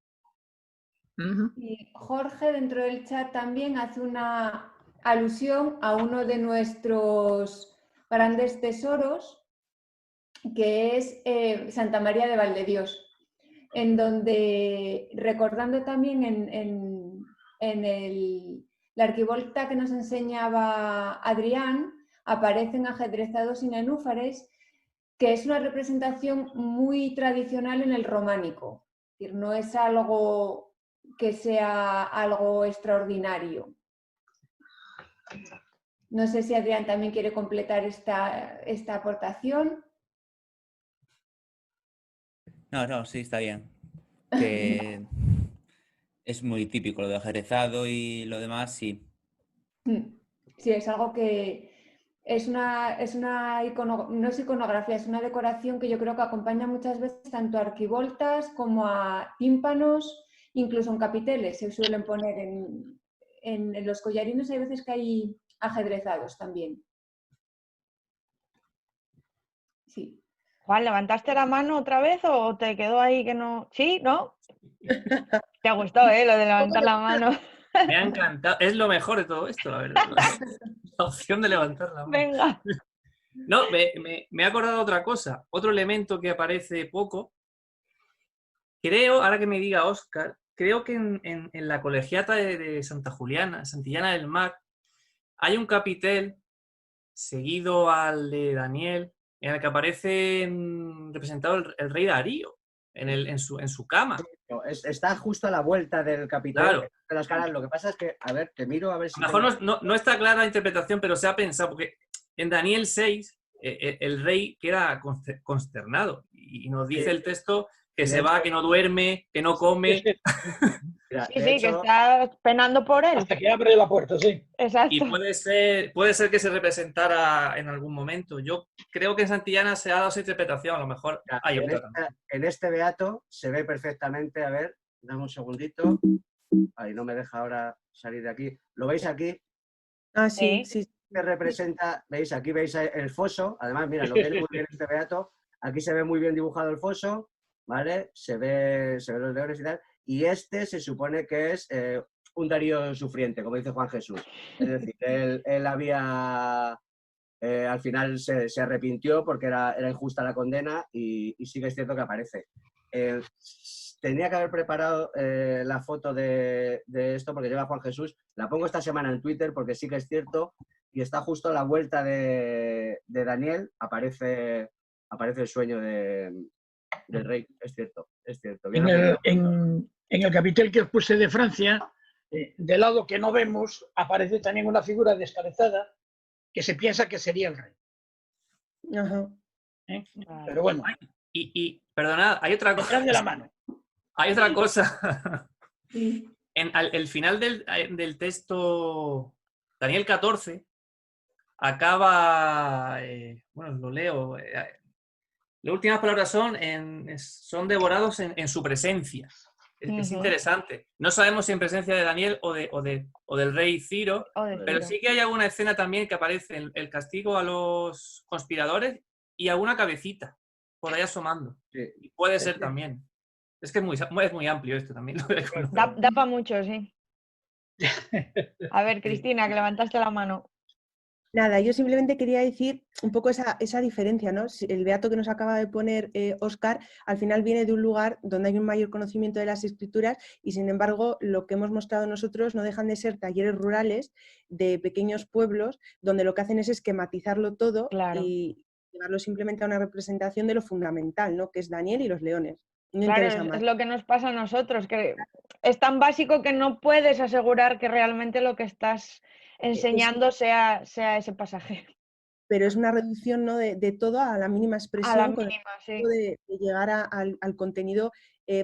Y Jorge dentro del chat también hace una alusión a uno de nuestros grandes tesoros, que es Santa María de Valdedios, en donde, recordando también en la arquivolta que nos enseñaba Adrián, aparecen ajedrezados y nenúfares, que es una representación muy tradicional en el románico. Es decir, no es algo que sea algo extraordinario. No sé si Adrián también quiere completar esta aportación. No, sí, está bien. Que es muy típico lo de ajedrezado y lo demás, sí. Sí, es algo que no es iconografía, es una decoración que yo creo que acompaña muchas veces tanto a arquivoltas como a tímpanos, incluso en capiteles se suelen poner en los collarines, hay veces que hay ajedrezados también. Sí. Juan, ¿levantaste la mano otra vez o te quedó ahí que no? ¿Sí? ¿No? Te ha gustado, lo de levantar la mano. Me ha encantado. Es lo mejor de todo esto, la verdad. La opción de levantar la mano. Venga. No, me he acordado de otra cosa. Otro elemento que aparece poco. Creo, ahora que me diga Óscar, creo que en la colegiata de Santa Juliana, Santillana del Mar, hay un capitel seguido al de Daniel, en el que aparece representado el rey Darío en su cama. Está justo a la vuelta del capitel. Claro. De las caras. Lo que pasa es que, a ver, te miro a ver si... A lo mejor no está clara la interpretación, pero se ha pensado, porque en Daniel 6 el rey queda consternado y nos dice el texto que se va, que no duerme, que no come. Mira, Sí, de sí, hecho, que está penando por él. Hasta que abre la puerta, sí. Exacto. Y puede ser que se representara en algún momento. Yo creo que en Santillana se ha dado esa interpretación, a lo mejor hay otra también. en este beato se ve perfectamente, a ver, dame un segundito. Ay, no me deja ahora salir de aquí. ¿Lo veis aquí? Ah, sí, Sí. sí. Que representa, veis, aquí veis el foso. Además, mira, lo veis muy bien este beato. Aquí se ve muy bien dibujado el foso, ¿vale? Se ve los leones y tal. Y este se supone que es un Darío sufriente, como dice Juan Jesús. Es decir, él había... al final se arrepintió porque era injusta la condena y sí que es cierto que aparece. Tenía que haber preparado la foto de esto porque llega Juan Jesús. La pongo esta semana en Twitter porque sí que es cierto y está justo a la vuelta de Daniel. Aparece el sueño del rey. Es cierto. En el capitel que os puse de Francia, del lado que no vemos, aparece también una figura descabezada que se piensa que sería el rey. Ajá. Pero bueno, Y perdonad, hay otra cosa. de la mano. Hay otra cosa. Sí. El final del texto, Daniel 14, acaba, bueno, lo leo, las últimas palabras son devorados en su presencia. Es interesante. No sabemos si en presencia de Daniel o del rey Ciro, pero sí que hay alguna escena también que aparece el castigo a los conspiradores y alguna cabecita por ahí asomando. Sí. Y puede ser también. Es que es muy amplio esto también. Da para mucho, sí. A ver, Cristina, que levantaste la mano. Nada, yo simplemente quería decir un poco esa diferencia, ¿no? El beato que nos acaba de poner Óscar, al final viene de un lugar donde hay un mayor conocimiento de las escrituras y, sin embargo, lo que hemos mostrado nosotros no dejan de ser talleres rurales de pequeños pueblos donde lo que hacen es esquematizarlo todo y llevarlo simplemente a una representación de lo fundamental, ¿no? Que es Daniel y los leones. No Claro, interesa más. es lo que nos pasa a nosotros, que es tan básico que no puedes asegurar que realmente lo que estás enseñando sea ese pasaje. Pero es una reducción, ¿no? de todo a la mínima expresión, A la con el mínima, sí. objetivo de llegar al contenido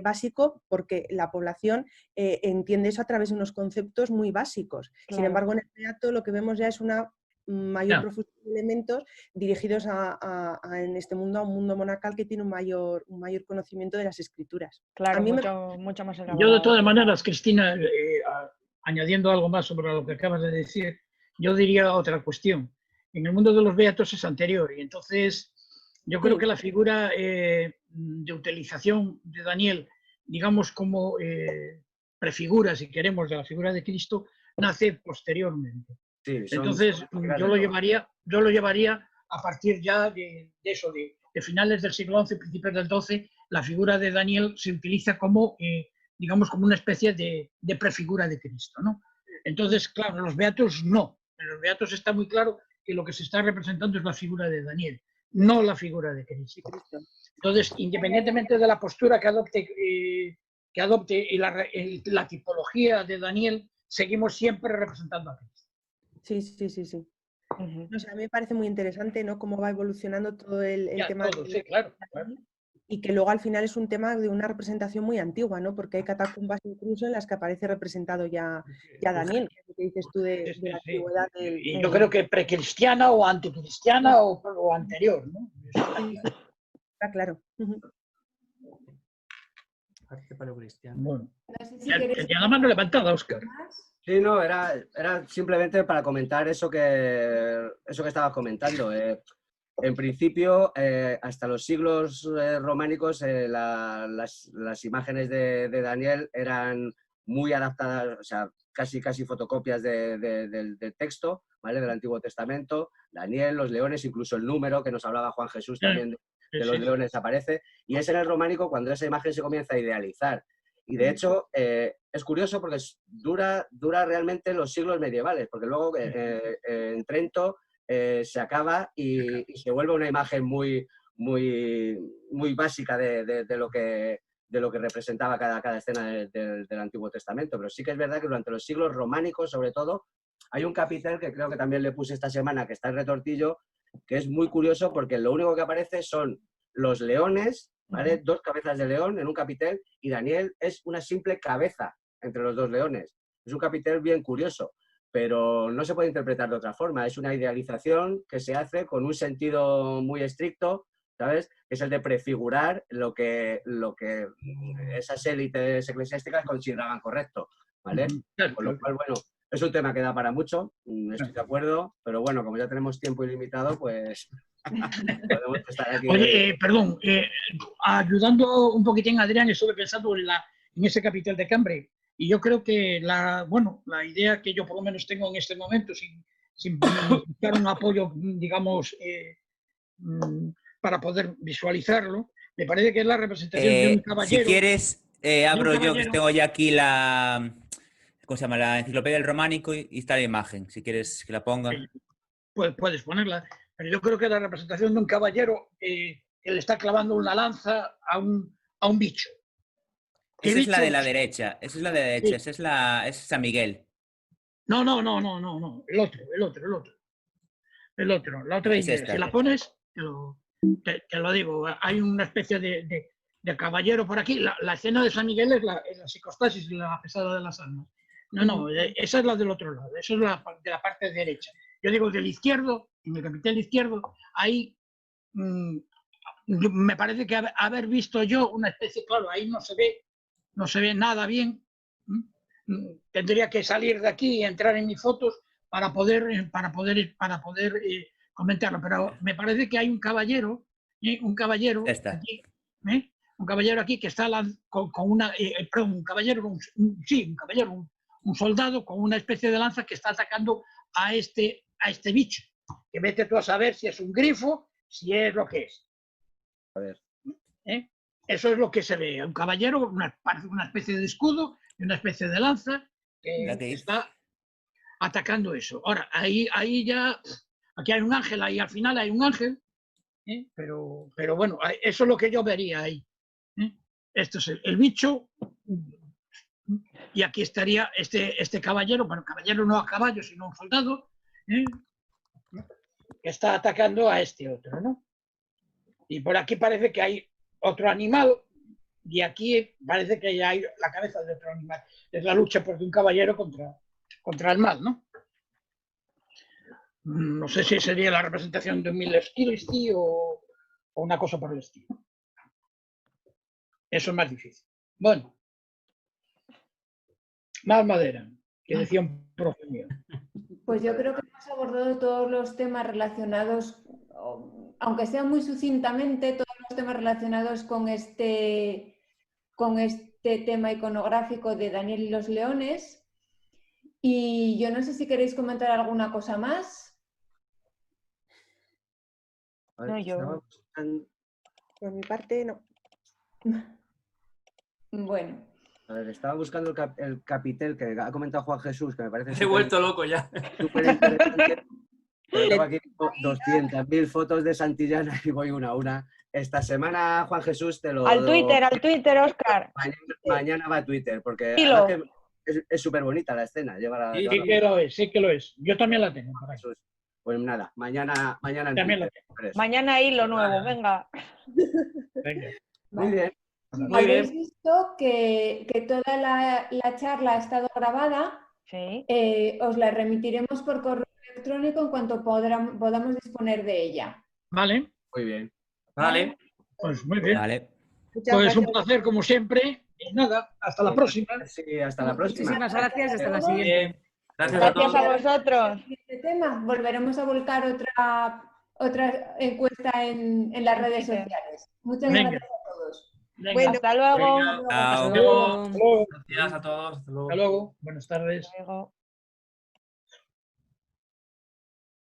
básico, porque la población entiende eso a través de unos conceptos muy básicos. Claro. Sin embargo, en el beato lo que vemos ya es una mayor profusión de elementos dirigidos en este mundo a un mundo monacal que tiene un mayor conocimiento de las escrituras. Claro, A mí mucho más elaborado. Yo, de todas maneras, Cristina, añadiendo algo más sobre lo que acabas de decir, yo diría otra cuestión. En el mundo de los beatos es anterior, y entonces yo creo que la figura de utilización de Daniel, digamos como prefigura, si queremos, de la figura de Cristo, nace posteriormente. Sí, entonces yo lo llevaría a partir ya de eso, de finales del siglo XI, principios del XII, la figura de Daniel se utiliza como, digamos, como una especie de prefigura de Cristo, ¿no? Entonces, claro, en los beatos no. En los beatos está muy claro que lo que se está representando es la figura de Daniel, no la figura de Cristo. Entonces, independientemente de la postura que adopte la tipología de Daniel, seguimos siempre representando a Cristo. Sí. O sea, a mí me parece muy interesante, ¿no? Cómo va evolucionando todo el tema. Sí, claro. Y que luego al final es un tema de una representación muy antigua, ¿no? Porque hay catacumbas incluso en las que aparece representado ya Daniel, que es lo que dices tú de la antigüedad. Y yo creo que precristiana o anticristiana o anterior, ¿no? Está claro. Arte paleocristiano. Bueno. No sé si Tenía la mano levantada, Óscar. Sí, no, era simplemente para comentar eso que estabas comentando. En principio, hasta los siglos románicos, las imágenes de Daniel eran muy adaptadas, o sea, casi fotocopias del texto, ¿vale? Del Antiguo Testamento. Daniel, los leones, incluso el número que nos hablaba Juan Jesús también de los leones aparece. Y es en el románico cuando esa imagen se comienza a idealizar. Y de hecho, es curioso porque dura realmente los siglos medievales, porque luego en Trento se acaba y se vuelve una imagen muy básica de lo que representaba cada escena del Antiguo Testamento. Pero sí que es verdad que durante los siglos románicos, sobre todo, hay un capitel que creo que también le puse esta semana, que está en Retortillo, que es muy curioso porque lo único que aparece son los leones, ¿vale? Dos cabezas de león en un capitel, y Daniel es una simple cabeza entre los dos leones. Es un capitel bien curioso, pero no se puede interpretar de otra forma. Es una idealización que se hace con un sentido muy estricto, ¿sabes? Es el de prefigurar lo que esas élites eclesiásticas consideraban correcto, ¿vale? Con lo cual, bueno, es un tema que da para mucho, estoy de acuerdo, pero bueno, como ya tenemos tiempo ilimitado, pues podemos estar aquí. Oye, perdón, ayudando un poquitín a Adrián, estuve pensando en ese capitel de Cambre, y yo creo que la idea que yo por lo menos tengo en este momento, sin buscar un apoyo, digamos, para poder visualizarlo, me parece que es la representación de un caballero. Si quieres, abro yo, que tengo ya aquí ¿cómo se llama? La enciclopedia del románico y está la imagen, si quieres que la ponga. Pues puedes ponerla, pero yo creo que es la representación de un caballero que le está clavando una lanza a un bicho. Esa es la de la derecha, esa es San Miguel. No, el otro. La otra Es idea. esta. Si la pones, te lo digo, hay una especie de caballero por aquí. La escena de San Miguel es la psicostasis, la pesada de las almas. No, esa es la del otro lado, esa es la de la parte derecha. Yo digo del izquierdo, en el capitel izquierdo, ahí me parece que haber visto yo una especie, claro, ahí no se ve nada bien. Tendría que salir de aquí y entrar en mis fotos para poder comentarlo, pero me parece que hay un caballero aquí, un caballero aquí que está con una, un caballero un soldado con una especie de lanza que está atacando a este bicho. Que vete tú a saber si es un grifo, si es lo que es. A ver. Eso es lo que se ve. Un caballero, una especie de escudo y una especie de lanza que está atacando eso. Ahora, ahí ya, aquí hay un ángel, ahí al final hay un ángel, pero bueno, eso es lo que yo vería ahí. Esto es el bicho, y aquí estaría este caballero, bueno, caballero no a caballo, sino un soldado, que está atacando a este otro, ¿no? Y por aquí parece que hay otro animal, y aquí parece que hay la cabeza de otro animal. Es la lucha de un caballero contra el mal, ¿no? No sé si sería la representación de un Milestilisti o una cosa por el estilo. Eso es más difícil. Bueno. Más madera, que decía un profe mío. Pues yo creo que hemos abordado todos los temas relacionados, aunque sea muy sucintamente, todos los temas relacionados con este tema iconográfico de Daniel y los leones. Y yo no sé si queréis comentar alguna cosa más. No, yo. Por mi parte, no. Bueno. A ver, estaba buscando el capitel que ha comentado Juan Jesús, que me parece... He vuelto loco ya. Súper interesante. Pero tengo aquí 200.000 fotos de Santillana y voy una a una. Esta semana, Juan Jesús, te lo... Al Twitter, Óscar. Mañana va a Twitter, porque es súper bonita la escena. Sí que lo es. Yo también la tengo. Pues nada, mañana también la tengo. Mañana hilo nuevo, venga. Muy bien. Habéis visto que toda la charla ha estado grabada. Sí. Os la remitiremos por correo electrónico en cuanto podamos disponer de ella. Vale. Muy bien. Vale. Pues muy bien. Vale. Pues un placer como siempre. Y nada, hasta la próxima. Sí, hasta la próxima. Muchísimas gracias y hasta la siguiente. Gracias a vosotros. Este tema. Volveremos a volcar otra encuesta en las redes sociales. Muchas gracias a todos. Bueno, hasta luego. Hasta luego. Gracias a todos. Hasta luego. Buenas tardes. Hasta luego.